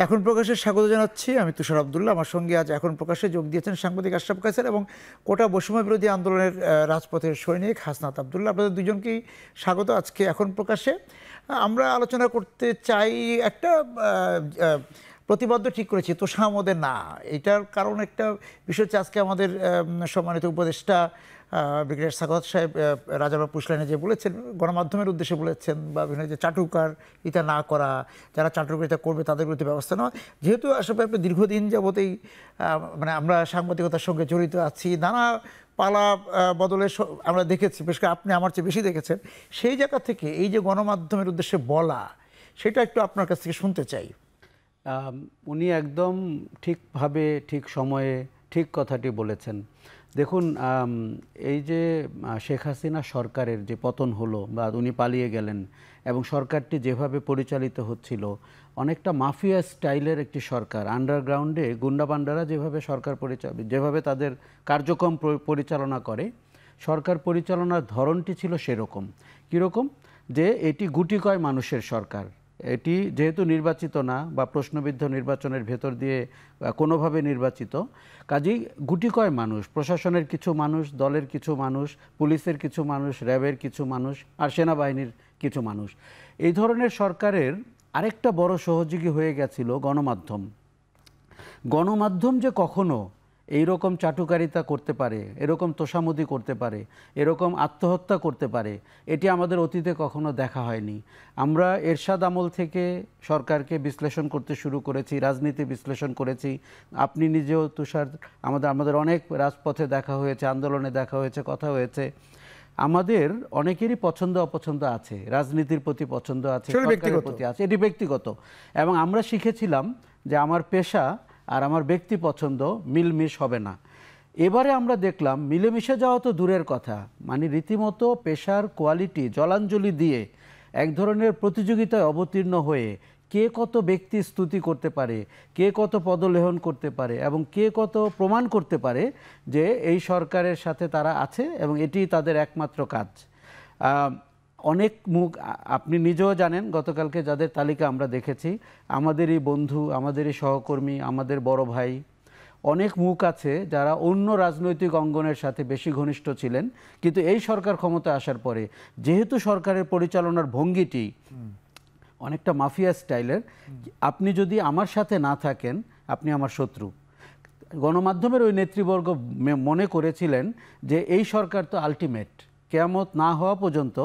এখন প্রকাশে স্বাগত জানাচ্ছি। আমি তুষার আব্দুল্লাহ। আমার সঙ্গে আজ এখন প্রকাশে যোগ দিয়েছেন সাংবাদিক আশরাফ কায়সার এবং কোটা বৈষম্য বিরোধী আন্দোলনের রাজপথের সৈনিক হাসনাত আব্দুল্লাহ। আপনাদের দুজনকেই স্বাগত আজকে এখন প্রকাশে। আমরা আলোচনা করতে চাই একটা প্রতিবদ্ধ ঠিক করেছি তোষামোদের না, এটার কারণ একটা বিষয় হচ্ছে আজকে আমাদের সম্মানিত উপদেষ্টা ব্রিগেডিয়ার সাখাওয়াত সাহেব রাজারবাগ পুশলাইনে যে বলেছেন, গণমাধ্যমের উদ্দেশ্যে বলেছেন বা বিভিন্ন যে চাটুকার ইতা না করা, যারা চাটুকারিতা করবে তাদের বিরুদ্ধে ব্যবস্থা নেওয়া। যেহেতু আসলে আপনি দীর্ঘদিন যাবতেই মানে আমরা সাংবাদিকতার সঙ্গে জড়িত আছি, নানা পালা বদলে আমরা দেখেছি, বিশেষ করে আপনি আমার চেয়ে বেশি দেখেছেন, সেই জায়গা থেকে এই যে গণমাধ্যমের উদ্দেশ্যে বলা, সেটা একটু আপনার কাছ থেকে শুনতে চাই। উনি একদম ঠিকভাবে ঠিক সময়ে ঠিক কথাটি বলেছেন। দেখুন, এই যে শেখ হাসিনা সরকারের যে পতন হলো বা উনি পালিয়ে গেলেন এবং সরকারটি যেভাবে পরিচালিত হচ্ছিল, অনেকটা মাফিয়া স্টাইলের একটি সরকার। আন্ডারগ্রাউন্ডে গুন্ডাপান্ডারা যেভাবে সরকার যেভাবে তাদের কার্যক্রম পরিচালনা করে, সরকার পরিচালনার ধরনটি ছিল সেরকম। কীরকম? যে এটি গুটিকয় মানুষের সরকার। এটি যেহেতু নির্বাচিত না বা প্রশ্নবিদ্ধ নির্বাচনের ভেতর দিয়ে কোনোভাবে নির্বাচিত, কাজেই গুটিকয় মানুষ, প্রশাসনের কিছু মানুষ, দলের কিছু মানুষ, পুলিশের কিছু মানুষ, র্যাবের কিছু মানুষ আর সেনাবাহিনীর কিছু মানুষ। এই ধরনের সরকারের আরেকটা বড় সহযোগী হয়ে গেছিল গণমাধ্যম। গণমাধ্যম যে কখনো এইরকম চাটুকারিতা করতে পারে, এরকম তোষামোদি করতে পারে, এরকম আত্মহত্যা করতে পারে, এটি আমাদের অতীতে কখনো দেখা হয়নি। আমরা এরশাদ আমল থেকে সরকারকে বিশ্লেষণ করতে শুরু করেছি, রাজনীতি বিশ্লেষণ করেছি। আপনি নিজেও তুষার, আমাদের অনেক রাজপথে দেখা হয়েছে, আন্দোলনে দেখা হয়েছে, কথা হয়েছে। আমাদের অনেকেরই পছন্দ অপছন্দ আছে, রাজনীতির প্রতি পছন্দ আছে, সরকারের প্রতি আছে, এটি ব্যক্তিগত। এবং আমরা শিখেছিলাম যে আমার পেশা আর আমার ব্যক্তি পছন্দ মিলমিশ হবে না। এবারে আমরা দেখলাম মিলেমিশে যাওয়া তো দূরের কথা, মানে রীতিমতো পেশার কোয়ালিটি জলাঞ্জলি দিয়ে এক ধরনের প্রতিযোগিতায় অবতীর্ণ হয়ে কে কত ব্যক্তি স্তুতি করতে পারে, কে কত পদলেহন করতে পারে এবং কে কত প্রমাণ করতে পারে যে এই সরকারের সাথে তারা আছে এবং এটি তাদের একমাত্র কাজ। অনেক মুখ আপনি নিজেও জানেন, গতকালকে যাদের তালিকা আমরা দেখেছি, আমাদেরই বন্ধু, আমাদেরই সহকর্মী, আমাদের বড় ভাই, অনেক মুখ আছে যারা অন্য রাজনৈতিক অঙ্গনের সাথে বেশি ঘনিষ্ঠ ছিলেন, কিন্তু এই সরকার ক্ষমতায় আসার পরে যেহেতু সরকারের পরিচালনার ভঙ্গিটি অনেকটা মাফিয়া স্টাইলের, আপনি যদি আমার সাথে না থাকেন আপনি আমার শত্রু। গণমাধ্যমের ওই নেতৃবর্গ মনে করেছিলেন যে এই সরকার তো আলটিমেট, কিয়ামত না হওয়া পর্যন্ত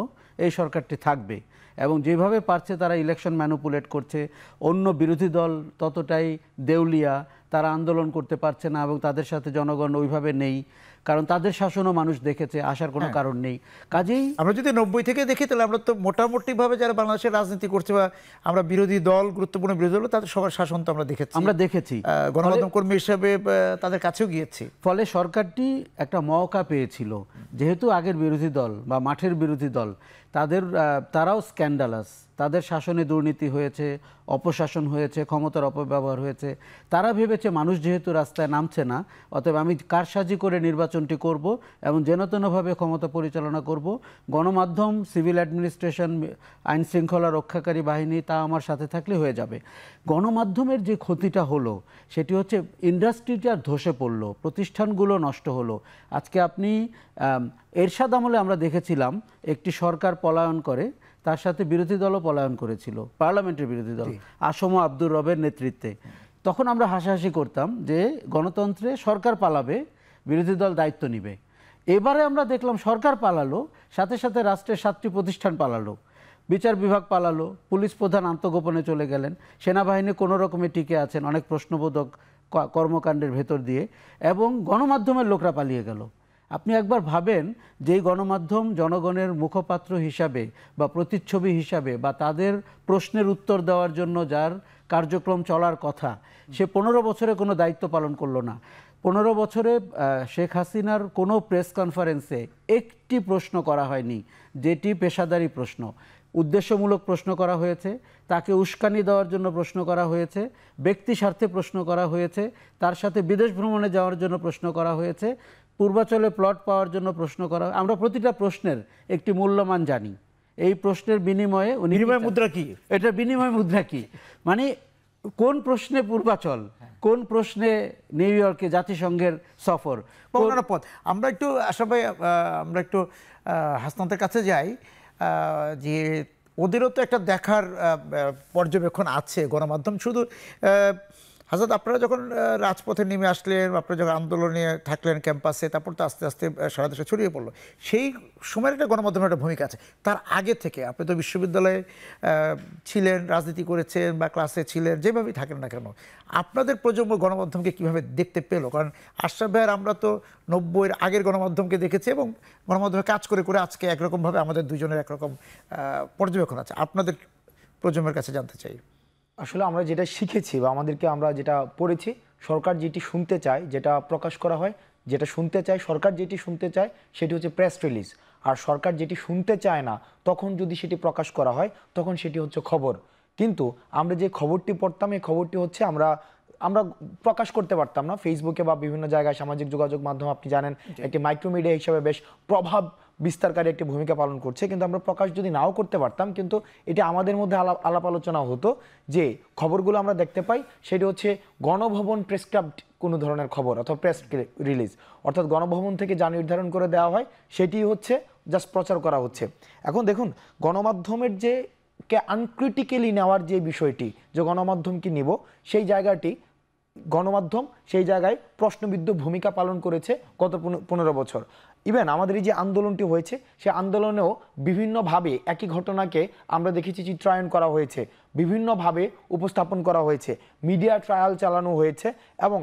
এই সরকারটি থাকবে এবং যেভাবে পারছে তারা ইলেকশন ম্যানিপুলেট করছে। অন্য বিরোধী দল ততটাই দেউলিয়া, তারা আন্দোলন করতে পারছে না এবং তাদের সাথে জনগণ ওইভাবে নেই, কারণ তাদের শাসনও মানুষ দেখেছে, আসার কোনো কারণ নেই। কাজেই আমরা যদি 90 থেকে দেখি তাহলে আমরা তো মোটামুটিভাবে যারা বাংলাদেশের রাজনীতি করছে বা আমরা বিরোধী দল, গুরুত্বপূর্ণ বিরোধী দল, তাদের সবার শাসন তো আমরা দেখেছি, গণমাধ্যম কর্মী হিসেবে তাদের কাছেও গিয়েছি। ফলে সরকারটি একটা মওকা পেয়েছিল, যেহেতু আগের বিরোধী দল বা মাঠের বিরোধী দল তারাও স্ক্যান্ডালাস, তাদের শাসনে দুর্নীতি হয়েছে, অপশাসন হয়েছে, ক্ষমতার অপব্যবহার হয়েছে। তারা ভেবেছে মানুষ যেহেতু রাস্তায় নামছে না, অতএব আমি কারসাজি করে নির্বাচনটি করব এবং যেনতেনভাবে ক্ষমতা পরিচালনা করব। গণমাধ্যম, সিভিল অ্যাডমিনিস্ট্রেশন, আইন শৃঙ্খলা রক্ষাকারী বাহিনী তা আমার সাথে থাকলে হয়ে যাবে। গণমাধ্যমের যে ক্ষতিটা হলো সেটি হচ্ছে ইন্ডাস্ট্রিটা ধসে পড়ল, প্রতিষ্ঠানগুলো নষ্ট হলো। আজকে আপনি এরশাদ আমলে আমরা দেখেছিলাম একটি সরকার পলায়ন করে, তার সাথে বিরোধী দলও পলায়ন করেছিল, পার্লামেন্টের বিরোধী দল আসম আব্দুর রবের নেতৃত্বে। তখন আমরা হাসাহাসি করতাম যে গণতন্ত্রে সরকার পালাবে, বিরোধী দল দায়িত্ব নিবে। এবারে আমরা দেখলাম সরকার পালালো, সাথে সাথে রাষ্ট্রের 7টি প্রতিষ্ঠান পালালো, বিচার বিভাগ পালালো, পুলিশ প্রধান আত্মগোপনে চলে গেলেন, সেনাবাহিনী কোনো রকমে টিকে আছেন অনেক প্রশ্নবোধক কর্মকাণ্ডের ভেতর দিয়ে, এবং গণমাধ্যমের লোকরা পালিয়ে গেল। আপনি একবার ভাবেন যে এই গণমাধ্যম জনগণের মুখপাত্র হিসাবে বা প্রতিচ্ছবি হিসাবে বা তাদের প্রশ্নের উত্তর দেওয়ার জন্য যার কার্যক্রম চলার কথা, সে 15 বছরে কোনো দায়িত্ব পালন করলো না। 15 বছরে শেখ হাসিনার কোনো প্রেস কনফারেন্সে একটি প্রশ্ন করা হয়নি যেটি পেশাদারি প্রশ্ন। উদ্দেশ্যমূলক প্রশ্ন করা হয়েছে, তাকে উস্কানি দেওয়ার জন্য প্রশ্ন করা হয়েছে, ব্যক্তি স্বার্থে প্রশ্ন করা হয়েছে, তার সাথে বিদেশ ভ্রমণে যাওয়ার জন্য প্রশ্ন করা হয়েছে, পূর্বাচলে প্লট পাওয়ার জন্য প্রশ্ন করা। আমরা প্রতিটা প্রশ্নের একটি মূল্যমান জানি। এই প্রশ্নের বিনিময়ে বিনিময় মুদ্রা কি, এটা বিনিময় মুদ্রা কি, মানে কোন প্রশ্নে পূর্বাচল, কোন প্রশ্নে নিউ ইয়র্কে জাতিসংঘের সফর, অন্যান্য পথ। আমরা একটু আশরাফ ভাই, আমরা একটু হাসনাতের কাছে যাই। যে ওদেরও তো একটা দেখার পর্যবেক্ষণ আছে গণমাধ্যম। শুধু হাসনাত, আপনারা যখন রাজপথে নেমে আসলেন, আপনারা যখন আন্দোলনে থাকলেন ক্যাম্পাসে, তারপর তো আস্তে আস্তে সারা দেশে ছড়িয়ে পড়লো, সেই সময়ের একটা গণমাধ্যমের একটা ভূমিকা আছে। তার আগে থেকে আপনি তো বিশ্ববিদ্যালয়ে ছিলেন, রাজনীতি করেছেন বা ক্লাসে ছিলেন, যেভাবেই থাকেন না কেন, আপনাদের প্রজন্ম গণমাধ্যমকে কীভাবে দেখতে পেলো? কারণ আশরাফ ভাইয়ের আমরা তো 90-এর আগের গণমাধ্যমকে দেখেছি এবং গণমাধ্যমে কাজ করে করে আজকে একরকমভাবে আমাদের দুজনের একরকম পর্যবেক্ষণ আছে। আপনাদের প্রজন্মের কাছে জানতে চাই। আসলে আমরা যেটা শিখেছি বা আমরা যেটা পড়েছি, সরকার যেটি শুনতে চায় যেটা প্রকাশ করা হয়, যেটা শুনতে চায় সরকার, যেটি শুনতে চায় সেটি হচ্ছে প্রেস রিলিজ। আর সরকার যেটি শুনতে চায় না তখন যদি সেটি প্রকাশ করা হয় তখন সেটি হচ্ছে খবর। কিন্তু আমরা যে খবরটি পড়তাম, এই খবরটি হচ্ছে আমরা প্রকাশ করতে পারতাম না ফেসবুকে বা বিভিন্ন জায়গায়, সামাজিক যোগাযোগ মাধ্যম আপনি জানেন একটি মাইক্রোমিডিয়া হিসেবে বেশ প্রভাব বিস্তারকারী একটি ভূমিকা পালন করছে। কিন্তু আমরা প্রকাশ যদি নাও করতে পারতাম, কিন্তু এটা আমাদের মধ্যে আলাপ আলোচনা হতো যে খবরগুলো আমরা দেখতে পাই সেটি হচ্ছে গণভবন প্রেসক্রাইবড কোনো ধরনের খবর অথবা প্রেস রিলিজ, অর্থাৎ গণভবন থেকে যা নির্ধারণ করে দেওয়া হয় সেটি হচ্ছে জাস্ট প্রচার করা হচ্ছে। এখন দেখুন, গণমাধ্যমের যে আনক্রিটিক্যালি নেওয়ার যে বিষয়টি, যে গণমাধ্যম কি নিব, সেই জায়গাটি গণমাধ্যম সেই জায়গায় প্রশ্নবিদ্ধ ভূমিকা পালন করেছে গত 15 বছর। ইভেন আমাদের এই যে আন্দোলনটি হয়েছে, সে আন্দোলনেও বিভিন্নভাবে একই ঘটনাকে আমরা দেখেছি চিত্রায়ন করা হয়েছে, বিভিন্নভাবে উপস্থাপন করা হয়েছে, মিডিয়া ট্রায়াল চালানো হয়েছে এবং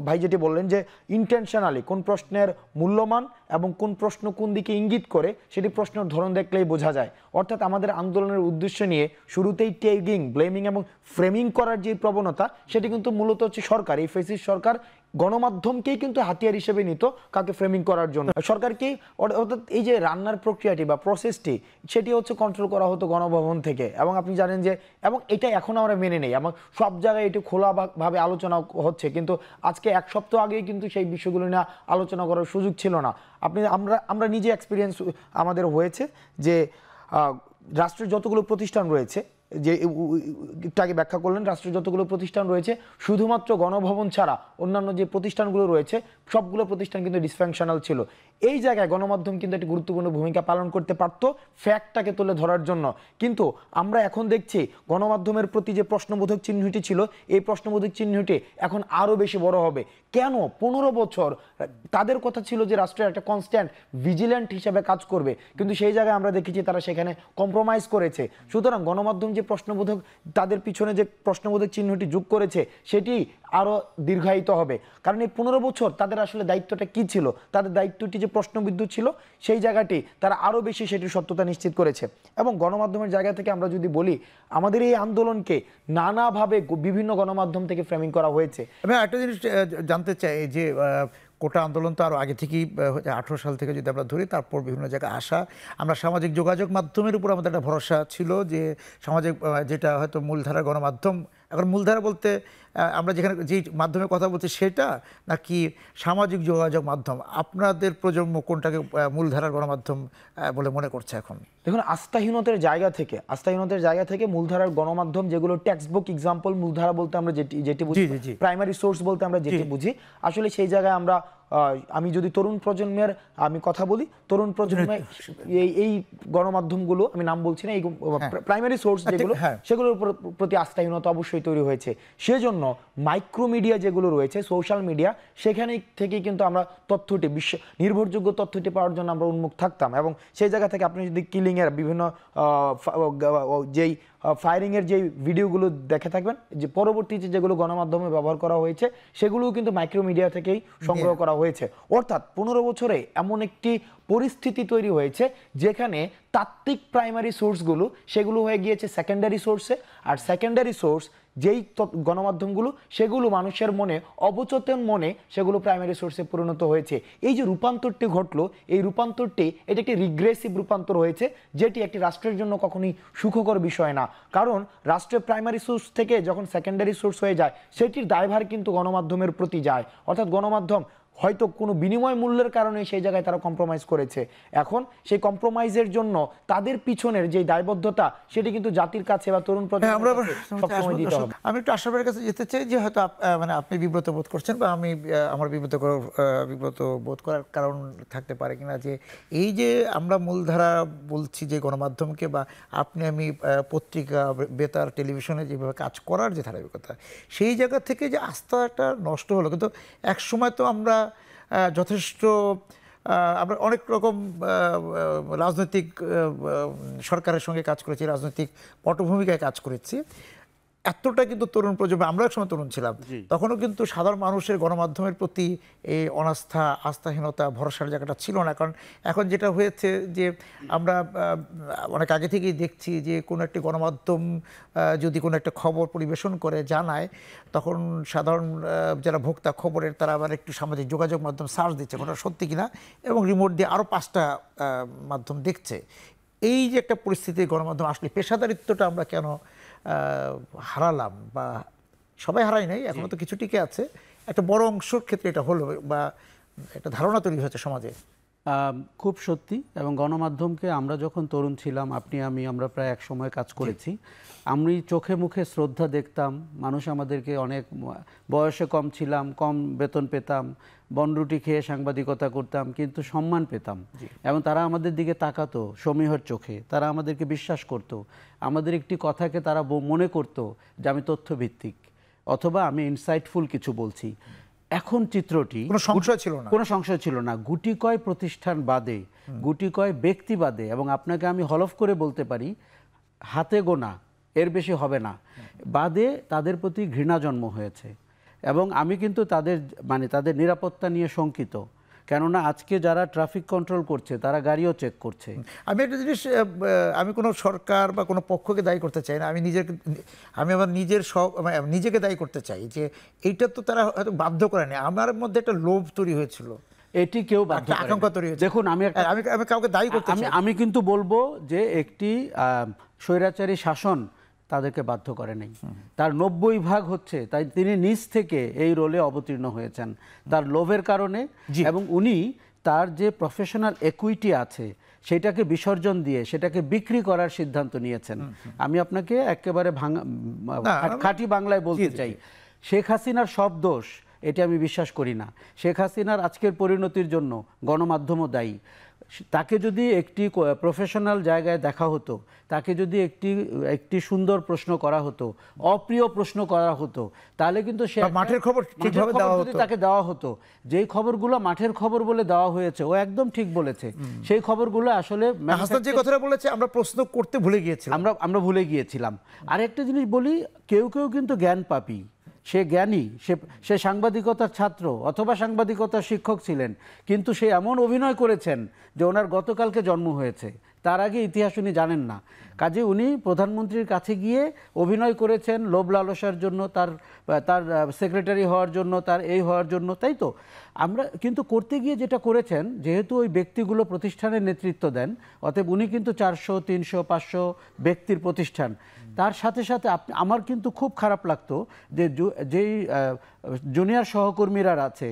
ভাই যেটি বললেন যে ইন্টেনশনালি কোন প্রশ্নের মূল্যমান এবং কোন প্রশ্ন কোন দিকে ইঙ্গিত করে সেটি প্রশ্নের ধরন দেখলেই বোঝা যায়। অর্থাৎ আমাদের আন্দোলনের উদ্দেশ্য নিয়ে শুরুতেই ট্যাগিং, ব্লেমিং এবং ফ্রেমিং করার যে প্রবণতা, সেটি কিন্তু মূলত হচ্ছে সরকার, এই ফ্যাসিস্ট সরকার গণমাধ্যমকেই কিন্তু হাতিয়ার হিসেবে নিত কাকে ফ্রেমিং করার জন্য। সরকারকেই, অর্থাৎ এই যে রান্নার প্রক্রিয়াটি বা প্রসেসটি, সেটি হচ্ছে কন্ট্রোল করা হতো গণভবন থেকে। এবং আপনি জানেন যে, এবং এটা এখন আমরা মেনে নেই এবং সব জায়গায় এটি খোলাভাবে আলোচনা হচ্ছে, কিন্তু আজকে এক সপ্তাহ আগেই কিন্তু সেই বিষয়গুলো নিয়ে আলোচনা করার সুযোগ ছিল না। আমরা নিজে এক্সপিরিয়েন্স আমাদের হয়েছে যে রাষ্ট্রের যতগুলো প্রতিষ্ঠান রয়েছে, যে একটু আগে ব্যাখ্যা করলেন, রাষ্ট্রের যতগুলো প্রতিষ্ঠান রয়েছে শুধুমাত্র গণভবন ছাড়া অন্যান্য যে প্রতিষ্ঠানগুলো রয়েছে সবগুলো প্রতিষ্ঠান কিন্তু ডিসফাংশনাল ছিল। এই জায়গায় গণমাধ্যম কিন্তু একটি গুরুত্বপূর্ণ ভূমিকা পালন করতে পারত ফ্যাক্টটাকে তুলে ধরার জন্য। কিন্তু আমরা এখন দেখছি গণমাধ্যমের প্রতি যে প্রশ্নবোধক চিহ্নটি ছিল, এই প্রশ্নবোধক চিহ্নটি এখন আরও বেশি বড় হবে। কেন? 15 বছর তাদের কথা ছিল যে রাষ্ট্রের একটা কনস্ট্যান্ট ভিজিল্যান্ট হিসেবে কাজ করবে, কিন্তু সেই জায়গায় আমরা দেখেছি তারা সেখানে কম্প্রোমাইজ করেছে। সুতরাং গণমাধ্যম যে প্রশ্নবোধক, তাদের পিছনে যে প্রশ্নবোধক চিহ্নটি যোগ করেছে সেটি আরও দীর্ঘায়িত হবে। কারণ এই 15 বছর তাদের আসলে দায়িত্বটা কি ছিল, তাদের দায়িত্বটি যে প্রশ্নবিদ্ধ ছিল সেই জায়গাটি তারা আরও বেশি সেটির সত্যতা নিশ্চিত করেছে। এবং গণমাধ্যমের জায়গা থেকে আমরা যদি বলি, আমাদের এই আন্দোলনকে নানাভাবে বিভিন্ন গণমাধ্যম থেকে ফ্রেমিং করা হয়েছে। আমি একটা জিনিস জানতে চাই যে কোটা আন্দোলন তো আরও আগে থেকেই 18 সাল থেকে যদি আমরা ধরি, তারপর বিভিন্ন জায়গায় আসা, আমরা সামাজিক যোগাযোগ মাধ্যমের উপর আমাদের একটা ভরসা ছিল যে সামাজিক, যেটা হয়তো মূলধারার গণমাধ্যম, এখন মূলধারা বলতে আমরা যেখানে যে মাধ্যমে কথা বলছি সেটা নাকি সামাজিক যোগাযোগ মাধ্যম, আপনাদের প্রজন্ম কোনটাকে মূলধারার গণমাধ্যম বলে মনে করছে এখন? দেখুন, আস্থাহীনতার জায়গা থেকে মূলধারার গণমাধ্যম, যেগুলো টেক্সট বুক এক্সাম্পল, মূলধারা বলতে আমরা যেটি বুঝি, প্রাইমারি সোর্স বলতে আমরা যেটি বুঝি, আসলে সেই জায়গায় আমরা, আমি যদি তরুণ প্রজন্মের আমি কথা বলি, তরুণ প্রজন্মের এই গণমাধ্যমগুলো, আমি নাম বলছি না, এই প্রাইমারি সোর্স যেগুলো, সেগুলোর প্রতি আস্থাহীনতা অবশ্যই তৈরি হয়েছে। সেজন্য মাইক্রোমিডিয়া যেগুলো রয়েছে, সোশ্যাল মিডিয়া, সেখানে থেকেই কিন্তু আমরা তথ্যটি, নির্ভরযোগ্য তথ্যটি পাওয়ার জন্য আমরা উন্মুখ থাকতাম। এবং সেই জায়গা থেকে আপনি যদি কিলিংয়ের বিভিন্ন যেই ফায়ারিংয়ের যে ভিডিওগুলো দেখে থাকবেন, যে পরবর্তীতে যেগুলো গণমাধ্যমে ব্যবহার করা হয়েছে, সেগুলোও কিন্তু মাইক্রোমিডিয়া থেকেই সংগ্রহ করা হয়েছে। অর্থাৎ 15 বছরে এমন একটি পরিস্থিতি তৈরি হয়েছে যেখানে তাত্ত্বিক প্রাইমারি সোর্সগুলো সেগুলো হয়ে গিয়েছে সেকেন্ডারি সোর্সে, আর সেকেন্ডারি সোর্স যেই গণমাধ্যমগুলো, সেগুলো মানুষের মনে, অবচেতন মনে সেগুলো প্রাইমারি সোর্সে পরিণত হয়েছে। এই যে রূপান্তরটি ঘটলো, এই রূপান্তরটি, এটা একটি রিগ্রেসিভ রূপান্তর হয়েছে, যেটি একটি রাষ্ট্রের জন্য কখনোই সুখকর বিষয় না। কারণ রাষ্ট্রের প্রাইমারি সোর্স থেকে যখন সেকেন্ডারি সোর্স হয়ে যায়, সেটির দায়ভার কিন্তু গণমাধ্যমের প্রতি যায়। অর্থাৎ গণমাধ্যম হয়তো কোনো বিনিময় মূল্যের কারণে সেই জায়গায় তারা কম্প্রোমাইজ করেছে। এখন সেই কম্প্রোমাইজের জন্য তাদের পিছনের যে দায়বদ্ধতা সেটি কিন্তু জাতির কাছে বা তরুণ আমরা প্রজন্মের কাছে সবসময় দিতে হবে। আমি একটু আশরাফের কাছে যেতে চাই যে হয়তো মানে আপনি বিব্রত বোধ করছেন বা আমি আমার বিব্রত বোধ করার কারণ থাকতে পারে কিনা, যে এই যে আমরা মূলধারা বলছি যে গণমাধ্যমকে, বা আপনি আমি পত্রিকা, বেতার, টেলিভিশনে যেভাবে কাজ করার যে ধারাবাহিকতা, সেই জায়গা থেকে যে আস্থাটা নষ্ট হলো। কিন্তু এক সময় তো আমরা যথেষ্ট আমরা অনেক রকম রাজনৈতিক সরকারের সঙ্গে কাজ করেছি, রাজনৈতিক পটভূমিকায় কাজ করেছি। এতটা কিন্তু তরুণ প্রজন্ম, আমরা এক সময় তরুণ ছিলাম, তখনও কিন্তু সাধারণ মানুষের গণমাধ্যমের প্রতি এই অনাস্থা, আস্থাহীনতা, ভরসার জায়গাটা ছিল না। কারণ এখন যেটা হয়েছে যে আমরা অনেক আগে থেকেই দেখছি যে কোনো একটি গণমাধ্যম যদি কোনো একটা খবর পরিবেশন করে জানায়, তখন সাধারণ যারা ভোক্তা খবরের তারা আবার একটু সামাজিক যোগাযোগ মাধ্যম সার্চ দিচ্ছে ওটা সত্যি কিনা, এবং রিমোট দিয়ে আরও 5টা মাধ্যম দেখছে। এই যে একটা পরিস্থিতি, গণমাধ্যম আসলে পেশাদারিত্বটা আমরা কেন হারালাম, বা সবাই হারাই নাই, এখনো তো কিছু টিকে আছে, একটা বড় অংশের ক্ষেত্রে এটা হলো, বা একটা ধারণা তৈরি হয়েছে সমাজে। খুব সত্যি। এবং গণমাধ্যমকে আমরা যখন তরুণ ছিলাম, আপনি আমরা প্রায় এক সময় কাজ করেছি, আমি চোখে মুখে শ্রদ্ধা দেখতাম। মানুষ আমাদেরকে, অনেক বয়সে কম ছিলাম, কম বেতন পেতাম, বনরুটি খেয়ে সাংবাদিকতা করতাম, কিন্তু সম্মান পেতাম। এবং তারা আমাদের দিকে তাকাতো সমীহর চোখে, তারা আমাদেরকে বিশ্বাস করত, আমাদের একটি কথাকে তারা মনে করত যে আমি তথ্যভিত্তিক অথবা আমি ইনসাইটফুল কিছু বলছি। এখন চিত্রটি কোনো সংশয় ছিল না, কোনো সংশয় ছিল না। গুটি কয় প্রতিষ্ঠান বাদে, গুটি কয় ব্যক্তি বাদে, এবং আপনাকে আমি হলফ করে বলতে পারি হাতে গোনা, এর বেশি হবে না, বাদে তাদের প্রতি ঘৃণা জন্ম হয়েছে। এবং আমি কিন্তু তাদের নিরাপত্তা নিয়ে শঙ্কিত। কেননা আজকে যারা ট্রাফিক কন্ট্রোল করছে তারা গাড়িও চেক করছে। আমি একটা জিনিস, আমি কোনো সরকার বা কোনো পক্ষকে দায়ী করতে চাই না, আমি আমার নিজেকে দায়ী করতে চাই যে এইটা তো তারা হয়তো বাধ্য করেনি, আমার মধ্যে একটা লোভ তৈরি হয়েছিল, এটি কেউ বাধ্য করেনি। আকাঙ্ক্ষা তৈরি হয়েছে। দেখুন, আমি কাউকে দায়ী করতে চাই, আমি কিন্তু বলবো যে একটি স্বৈরাচারী শাসন তাদেরকে বাধ্য করে নাই। তার 90% হচ্ছে তাই তিনি নিজ থেকে এই রোলে অবতীর্ণ হয়েছেন তার লোভের কারণে। এবং উনি তার যে প্রফেশনাল একুইটি আছে সেটাকে বিসর্জন দিয়ে সেটাকে বিক্রি করার সিদ্ধান্ত নিয়েছেন। আমি আপনাকে একেবারে খাঁটি বাংলায় বলতে চাই, শেখ হাসিনার সব দোষ এটি আমি বিশ্বাস করি না। শেখ হাসিনার আজকের পরিণতির জন্য গণমাধ্যমও দায়ী। তাকে যদি একটি প্রফেশনাল জায়গায় দেখা হতো, তাকে যদি একটি সুন্দর প্রশ্ন করা হতো, অপ্রিয় প্রশ্ন করা হতো, তাহলে কিন্তু সে মাঠের খবর ঠিকভাবে দেওয়া হতো, তাকে দেওয়া হতো। যেই খবরগুলো মাঠের খবর বলে দেওয়া হয়েছে, ও একদম ঠিক বলেছে, সেই খবরগুলো আসলে হাসান যে কথাটা বলেছে আমরা প্রশ্ন করতে ভুলে গিয়েছিলাম, আমরা ভুলে গিয়েছিলাম। আর একটা জিনিস বলি, কেউ কেউ কিন্তু জ্ঞান পাপী, সে জ্ঞানী, সে সাংবাদিকতার ছাত্র অথবা সাংবাদিকতার শিক্ষক ছিলেন, কিন্তু সে এমন অভিনয় করেছেন যে ওনার গতকালকে জন্ম হয়েছে, তার আগে ইতিহাস উনি জানেন না। কাজে উনি প্রধানমন্ত্রীর কাছে গিয়ে অভিনয় করেছেন লোভ লালসার জন্য, তার সেক্রেটারি হওয়ার জন্য, তার এই হওয়ার জন্য, তাই তো? আমরা কিন্তু করতে গিয়ে যেটা করেছেন, যেহেতু ওই ব্যক্তিগুলো প্রতিষ্ঠানের নেতৃত্ব দেন, অতএব উনি কিন্তু 400, 300, 500 ব্যক্তির প্রতিষ্ঠান। তার সাথে সাথে আমার কিন্তু খুব খারাপ লাগতো যে যেই জুনিয়র সহকর্মীরা আছে,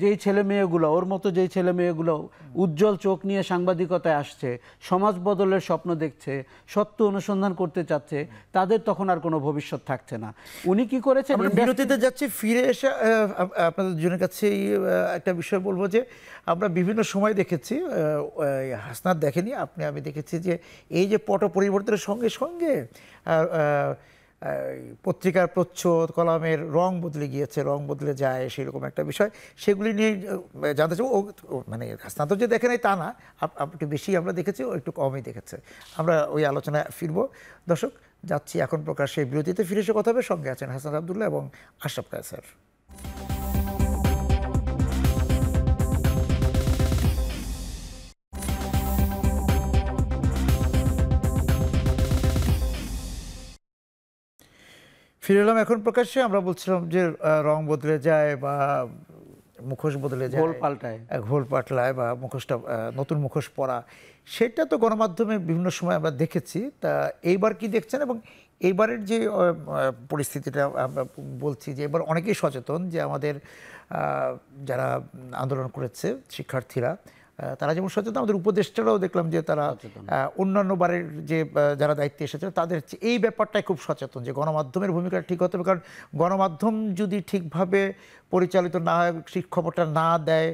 যেই ছেলে মেয়েগুলো, ওর মতো যেই ছেলে মেয়েগুলো উজ্জ্বল চোখ নিয়ে সাংবাদিকতায় আসছে, সমাজ বদলের স্বপ্ন দেখছে, সত্য অনুসন্ধান করতে চাচ্ছে, তাদের তখন আর কোনো ভবিষ্যৎ থাকছে না। উনি কি করেছেন? বিরতিতে যাচ্ছি, ফিরে এসে আপনাদের দুজনের কাছে একটা বিষয় বলবো যে আমরা বিভিন্ন সময় দেখেছি, হাসনাত দেখেনি, আমি দেখেছি যে এই যে পট পরিবর্তনের সঙ্গে সঙ্গে পত্রিকার প্রচ্ছদ, কলামের রং বদলে গিয়েছে, রং বদলে যায়, সেরকম একটা বিষয়। সেগুলি নিয়ে জানতে চাই, মানে হাসনাত যে দেখে নাই তা না, একটু বেশি আমরা দেখেছি, ও একটু কমই দেখেছে। আমরা ওই আলোচনায় ফিরবো। দর্শক, যাচ্ছি এখন প্রকাশ্যে, বিরতিতে ফিরে এসে কথা হবে। সঙ্গে আছেন হাসনাত আব্দুল্লাহ এবং আশরাফ কায়সার। ফিরে এলাম এখন প্রকাশ্যে। আমরা বলছিলাম যে রং বদলে যায় বা মুখোশ বদলে যায়, ঘোল পাল্টায় বা মুখোশটা নতুন মুখোশ পরা, সেটা তো গণমাধ্যমে বিভিন্ন সময় আমরা দেখেছি। তা এইবার কি দেখছেন? এবং এইবারের যে পরিস্থিতিটা আমরা বলছি যে এবার অনেকেই সচেতন যে আমাদের যারা আন্দোলন করেছে শিক্ষার্থীরা, তারা যেমন সচেতন, আমাদের উপদেষ্টারাও দেখলাম যে তারা অন্যান্য বারের যে যারা দায়িত্বে এসেছে তাদের এই ব্যাপারটাই খুব সচেতন যে গণমাধ্যমের ভূমিকা ঠিক হতে হবে, কারণ গণমাধ্যম যদি ঠিকভাবে পরিচালিত না হয়, ঠিক খবরটা না দেয়,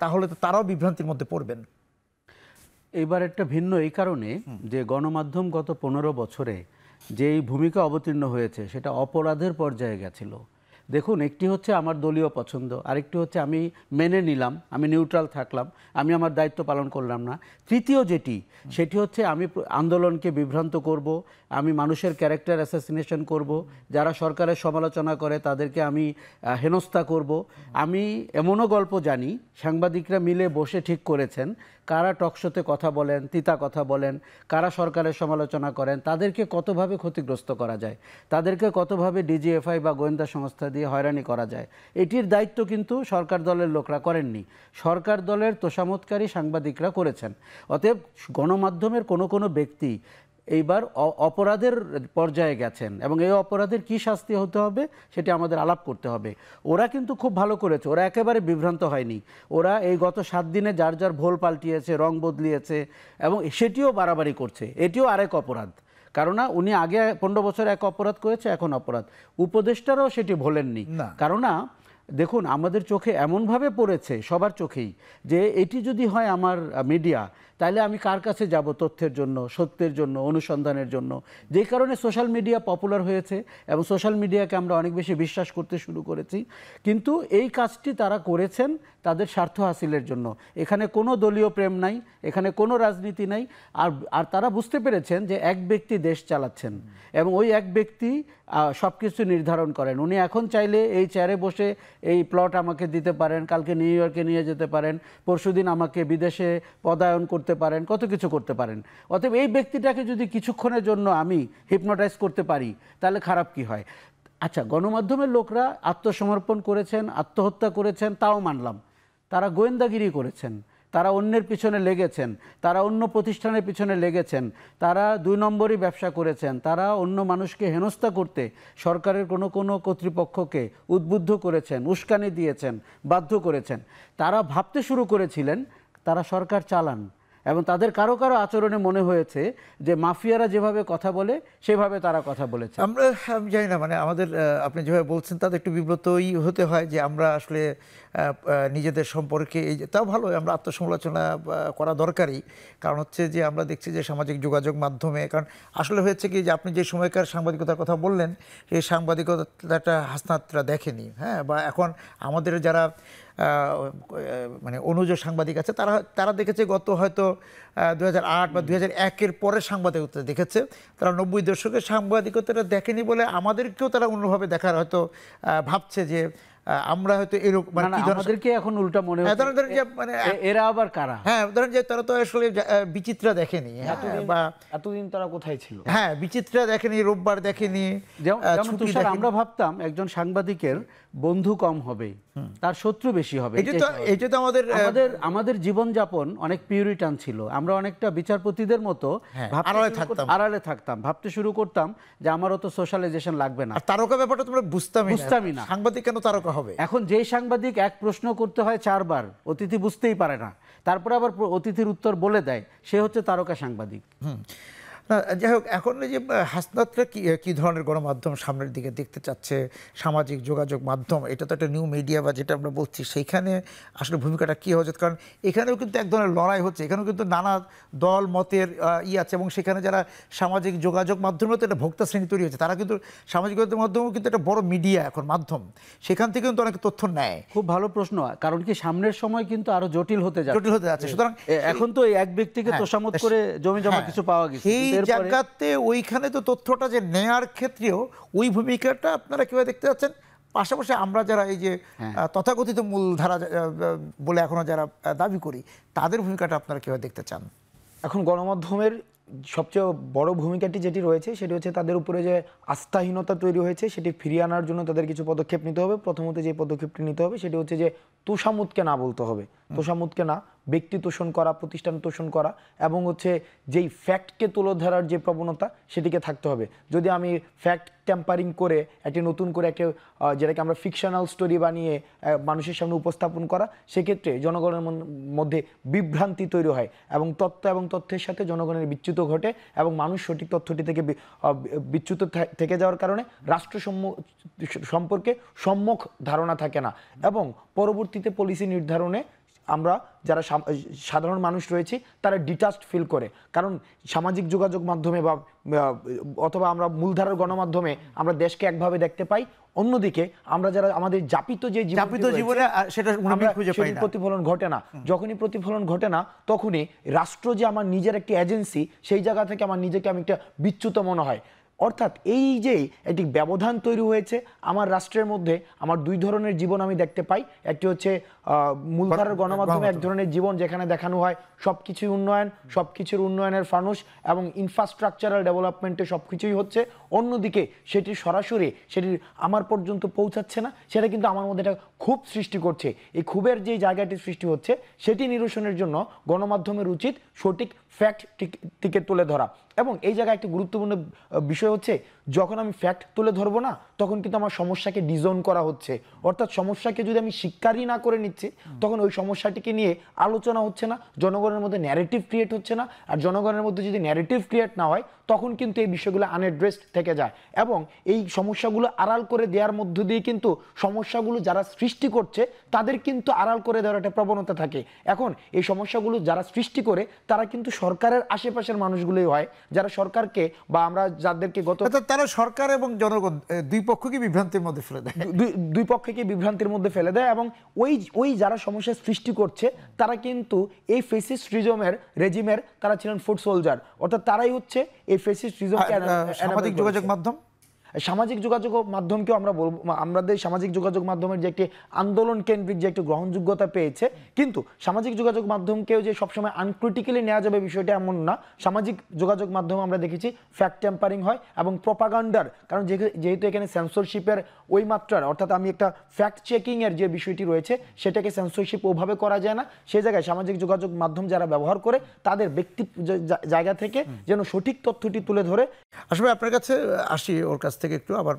তাহলে তো তারাও বিভ্রান্তির মধ্যে পড়বেন। এইবার একটা ভিন্ন এই কারণে যে গণমাধ্যম গত 15 বছরে যেই ভূমিকা অবতীর্ণ হয়েছে সেটা অপরাধের পর্যায়ে গেছিল। দেখুন, একটি হচ্ছে আমার দলীয় পছন্দ, আরেকটি হচ্ছে আমি মেনে নিলাম, আমি নিউট্রাল থাকলাম, আমি আমার দায়িত্ব পালন করলাম না। তৃতীয় যেটি, সেটি হচ্ছে আমি আন্দোলনকে বিভ্রান্ত করব, আমি মানুষের ক্যারেক্টার অ্যাসাসিনেশন করব, যারা সরকারের সমালোচনা করে তাদেরকে আমি হেনস্থা করব। আমি এমনও গল্প জানি, সাংবাদিকরা মিলে বসে ঠিক করেছেন কারা টকশোতে কথা বলেন, তিতা কথা বলেন, কারা সরকারের সমালোচনা করেন, তাদেরকে কতভাবে ক্ষতিগ্রস্ত করা যায়, তাদেরকে কতভাবে ডিজিএফআই বা গোয়েন্দা সংস্থা দিয়ে হয়রানি করা যায়। এটির দায়িত্ব কিন্তু সরকার দলের লোকরা করেননি, সরকার দলের তোষামতকারী সাংবাদিকরা করেছেন। অতএব গণমাধ্যমের কোনো ব্যক্তি এইবার অপরাধের পর্যায়ে গেছেন এবং এই অপরাধের কি শাস্তি হতে হবে সেটি আমাদের আলাপ করতে হবে। ওরা কিন্তু খুব ভালো করেছে, ওরা একেবারে বিভ্রান্ত হয়নি। ওরা এই গত 7 দিনে যার যার ভোল পাল্টিয়েছে, রং বদলিয়েছে এবং সেটিও বাড়াবাড়ি করছে, এটিও আরেক অপরাধ। কারণ উনি আগে 15 বছর এক অপরাধ করেছে, এখন অপরাধ। উপদেষ্টারাও সেটি ভোলেননি। কারণ দেখুন, আমাদের চোখে এমনভাবে পড়েছে, সবার চোখেই, যে এটি যদি হয় আমার মিডিয়া, তাহলে আমি কার কাছে যাব তথ্যের জন্য, সত্যের জন্য, অনুসন্ধানের জন্য। যেই কারণে সোশ্যাল মিডিয়া পপুলার হয়েছে এবং সোশ্যাল মিডিয়াকে আমরা অনেক বেশি বিশ্বাস করতে শুরু করেছি। কিন্তু এই কাজটি তারা করেছেন তাদের স্বার্থ হাসিলের জন্য। এখানে কোনো দলীয় প্রেম নাই, এখানে কোনো রাজনীতি নাই। আর তারা বুঝতে পেরেছেন যে এক ব্যক্তি দেশ চালাচ্ছেন এবং ওই এক ব্যক্তি সব কিছু নির্ধারণ করেন। উনি এখন চাইলে এই চেয়ারে বসে এই প্লট আমাকে দিতে পারেন, কালকে নিউ ইয়র্কে নিয়ে যেতে পারেন, পরশুদিন আমাকে বিদেশে পদায়ন করতে পারেন, কত কিছু করতে পারেন। অতএব এই ব্যক্তিটাকে যদি কিছুক্ষণের জন্য আমি হিপনোটাইজ করতে পারি, তাহলে খারাপ কি হয়? আচ্ছা, গণমাধ্যমের লোকরা আত্মসমর্পণ করেছেন, আত্মহত্যা করেছেন, তাও মানলাম। তারা গোয়েন্দাগিরি করেছেন, তারা অন্যের পিছনে লেগেছেন, তারা অন্য প্রতিষ্ঠানের পিছনে লেগেছেন, তারা 2 নম্বরই ব্যবসা করেছেন, তারা অন্য মানুষকে হেনস্থা করতে সরকারের কোনো কর্তৃপক্ষকে উদ্বুদ্ধ করেছেন, উস্কানি দিয়েছেন, বাধ্য করেছেন। তারা ভাবতে শুরু করেছিলেন তারা সরকার চালান এবং তাদের কারো কারো আচরণে মনে হয়েছে যে মাফিয়ারা যেভাবে কথা বলে সেভাবে তারা কথা বলেছে। আমি জানি না, মানে আমাদের আপনি যেভাবে বলছেন তাতে একটু বিব্রতই হতে হয় যে আমরা আসলে নিজেদের সম্পর্কে এই যে, তাও ভালো আমরা আত্মসমালোচনা করা দরকারই। কারণ হচ্ছে যে আমরা দেখছি যে সামাজিক যোগাযোগ মাধ্যমে, কারণ আসলে হয়েছে কি যে আপনি যে সময়কার সাংবাদিকতার কথা বললেন, সেই সাংবাদিকতাটা হাসনাতরা দেখেনি, হ্যাঁ, বা এখন আমাদের যারা মানে অনুজ সাংবাদিক আছে তারা দেখেছে গত হয়তো 2008 বা 2001-এর পরের সাংবাদিকতা দেখেছে। তারা 90 দশকের সাংবাদিকতাটা দেখেনি বলে আমাদেরকেও তারা অন্যভাবে দেখার হয়তো ভাবছে যে আমরা হয়তো এরকম, মানে আমাদেরকে এখন উল্টা মনে হয় মানে এরা আবার কারা। হ্যাঁ, ধরেন যে তারা তো আসলে বিচিত্রা দেখেনি, বা এতদিন তারা কোথায় ছিল, হ্যাঁ, বিচিত্রা দেখেনি, রোববার দেখেনি। যেমন তুষার, আমরা ভাবতাম একজন সাংবাদিকের বন্ধু কম হবে, তার শত্রু বেশি হবে। এটা তো আমাদের জীবনযাপন অনেক পিউরিটান ছিল। আমরা অনেকটা বিচারপতিদের মতো আড়ালে থাকতাম, ভাবতে শুরু করতাম যে আমার অত সোশ্যালাইজেশন লাগবে না। তারকা ব্যাপারটা তোমরা বুঝতামই না, সাংবাদিক কেন তারকা হবে। এখন যেই সাংবাদিক এক প্রশ্ন করতে হয় 4 বার, অতিথি বুঝতেই পারে না, তারপরে আবার অতিথির উত্তর বলে দেয়, সে হচ্ছে তারকা সাংবাদিক। না, যাই হোক, এখন এই যে হাসনাতরা কি ধরনের গণমাধ্যম সামনের দিকে দেখতে চাচ্ছে, সামাজিক যোগাযোগ মাধ্যম, এটা তো একটা নিউ মিডিয়া বা যেটা আমরা বলছি, সেইখানে আসলে ভূমিকাটা কী হচ্ছে? কারণ এখানেও কিন্তু এক ধরনের লড়াই হচ্ছে, এখানেও কিন্তু নানা দল মতের আছে এবং সেখানে যারা সামাজিক যোগাযোগ মাধ্যমেও তো একটা ভোক্তা শ্রেণী তৈরি হচ্ছে, তারা কিন্তু সামাজিক যোগাযোগ মাধ্যমেও কিন্তু একটা বড় মিডিয়া এখন মাধ্যম, সেখান থেকে কিন্তু অনেক তথ্য নেয়। খুব ভালো প্রশ্ন, কারণ কি সামনের সময় কিন্তু আরো জটিল হতে যাচ্ছে। সুতরাং এখন তো এক ব্যক্তিকে তোষামত করে জমি জমা কিছু পাওয়া গেছে, জায়গাতে ওইখানে তো তথ্যটা যে নেয়ার ক্ষেত্রেও ওই ভূমিকাটা আপনারা কিভাবে দেখতে যাচ্ছেন? পাশাপাশি আমরা যারা এই যে তথাকথিত মূলধারা বলে এখনো যারা দাবি করি, তাদের ভূমিকাটা আপনারা কিভাবে দেখতে চান? এখন গণমাধ্যমের সবচেয়ে বড় ভূমিকাটি যেটি রয়েছে সেটি হচ্ছে তাদের উপরে যে আস্থাহীনতা তৈরি হয়েছে সেটি ফিরিয়ে আনার জন্য তাদের কিছু পদক্ষেপ নিতে হবে। প্রথমত যে পদক্ষেপটি নিতে হবে সেটি হচ্ছে যে তোষামতকে না বলতে হবে, তোষামতকে না, ব্যক্তি তোষণ করা, প্রতিষ্ঠান তোষণ করা এবং হচ্ছে যেই ফ্যাক্টকে তুলে ধরার যে প্রবণতা সেটিকে থাকতে হবে। যদি আমি ফ্যাক্ট ট্যাম্পারিং করে একটি নতুন করে একটা যেটাকে আমরা ফিকশনাল স্টোরি বানিয়ে মানুষের সামনে উপস্থাপন করা, সেক্ষেত্রে জনগণের মধ্যে বিভ্রান্তি তৈরি হয় এবং তথ্যের সাথে জনগণের বিচ্যুত ঘটে এবং মানুষ সঠিক তথ্যটি থেকে বিচ্যুত থেকে যাওয়ার কারণে রাষ্ট্র সম্পর্কে সম্যক ধারণা থাকে না এবং পরবর্তীতে পলিসি নির্ধারণে আমরা যারা সাধারণ মানুষ রয়েছি তারা ডিটাচড ফিল করে, কারণ সামাজিক যোগাযোগ মাধ্যমে বা অথবা আমরা মূলধারার গণমাধ্যমে আমরা দেশকে একভাবে দেখতে পাই, অন্যদিকে আমরা যারা আমাদের যাপিত যে জীবনে সেটা প্রতিফলন ঘটে না। যখনই প্রতিফলন ঘটে না তখনই রাষ্ট্র যে আমার নিজের একটি এজেন্সি, সেই জায়গা থেকে আমার নিজেকে আমি একটা বিচ্যুত মনে হয়। অর্থাৎ এই যে একটি ব্যবধান তৈরি হয়েছে আমার রাষ্ট্রের মধ্যে, আমার দুই ধরনের জীবন আমি দেখতে পাই। একটি হচ্ছে মূলধারার গণমাধ্যমে এক ধরনের জীবন যেখানে দেখানো হয় সবকিছুই উন্নয়ন, সবকিছুর উন্নয়নের ফানুস এবং ইনফ্রাস্ট্রাকচারাল ডেভেলপমেন্টে সবকিছুই হচ্ছে, অন্যদিকে সেটি সরাসরি সেটি আমার পর্যন্ত পৌঁছাচ্ছে না, সেটা কিন্তু আমার মধ্যে একটা ক্ষোভ সৃষ্টি করছে। এই ক্ষোভের যে জায়গাটি সৃষ্টি হচ্ছে সেটি নিরসনের জন্য গণমাধ্যমের উচিত সঠিক ফ্যাক্টটিকে তুলে ধরা। এবং এই জায়গায় একটি গুরুত্বপূর্ণ বিষয় হচ্ছে, যখন আমি ফ্যাক্ট তুলে ধরবো না তখন কিন্তু আমার সমস্যাকে ডিজোন করা হচ্ছে। অর্থাৎ সমস্যাকে যদি আমি স্বীকারই না করে নিচ্ছি তখন ওই সমস্যাটিকে নিয়ে আলোচনা হচ্ছে না, জনগণের মধ্যে ন্যারেটিভ ক্রিয়েট হচ্ছে না। আর জনগণের মধ্যে যদি ন্যারেটিভ ক্রিয়েট না হয় তখন কিন্তু এই বিষয়গুলো আনএড্রেসড থেকে যায় এবং এই সমস্যাগুলো আড়াল করে দেওয়ার মধ্য দিয়ে কিন্তু সমস্যাগুলো যারা সৃষ্টি করছে তাদের কিন্তু আড়াল করে দেওয়ার একটা প্রবণতা থাকে। এখন এই সমস্যাগুলো যারা সৃষ্টি করে তারা কিন্তু সরকারের আশেপাশের মানুষগুলোই হয়, যারা সরকারকে বা আমরা যাদেরকে তারা সরকার এবং জনগণ দুই পক্ষকে বিভ্রান্তির মধ্যে ফেলে দেয়, দুই পক্ষকে বিভ্রান্তির মধ্যে ফেলে দেয় এবং ওই যারা সমস্যার সৃষ্টি করছে তারা কিন্তু এই ফেসিস্ট রেজিমের তারা ছিলেন ফুট সোলজার। অর্থাৎ তারাই হচ্ছে এই ফেসিস্ট রিজমকে সামাজিক যোগাযোগ মাধ্যম সামাজিক যোগাযোগ মাধ্যমকেও আমরা বলবো, আমাদের সামাজিক যোগাযোগ মাধ্যমের যে একটি আন্দোলন কেন্দ্রিক যে একটি গ্রহণযোগ্যতা পেয়েছে, কিন্তু সামাজিক যোগাযোগ মাধ্যমকেও যে সবসময় আনক্রিটিক্যালি নেওয়া যাবে বিষয়টা এমন না। সামাজিক যোগাযোগ মাধ্যমে আমরা দেখেছি ফ্যাক্ট ট্যাম্পারিং হয় এবং প্রপাগান্ডার, কারণ যেহেতু এখানে সেন্সরশিপের ওই মাত্রার, অর্থাৎ আমি একটা ফ্যাক্ট চেকিং এর যে বিষয়টি রয়েছে সেটাকে সেন্সরশিপ ওভাবে করা যায় না। সেই জায়গায় সামাজিক যোগাযোগ মাধ্যম যারা ব্যবহার করে তাদের ব্যক্তি জায়গা থেকে যেন সঠিক তথ্যটি তুলে ধরে। আসলে আপনার কাছে আসি, ওর কাছ থেকে একটু আবার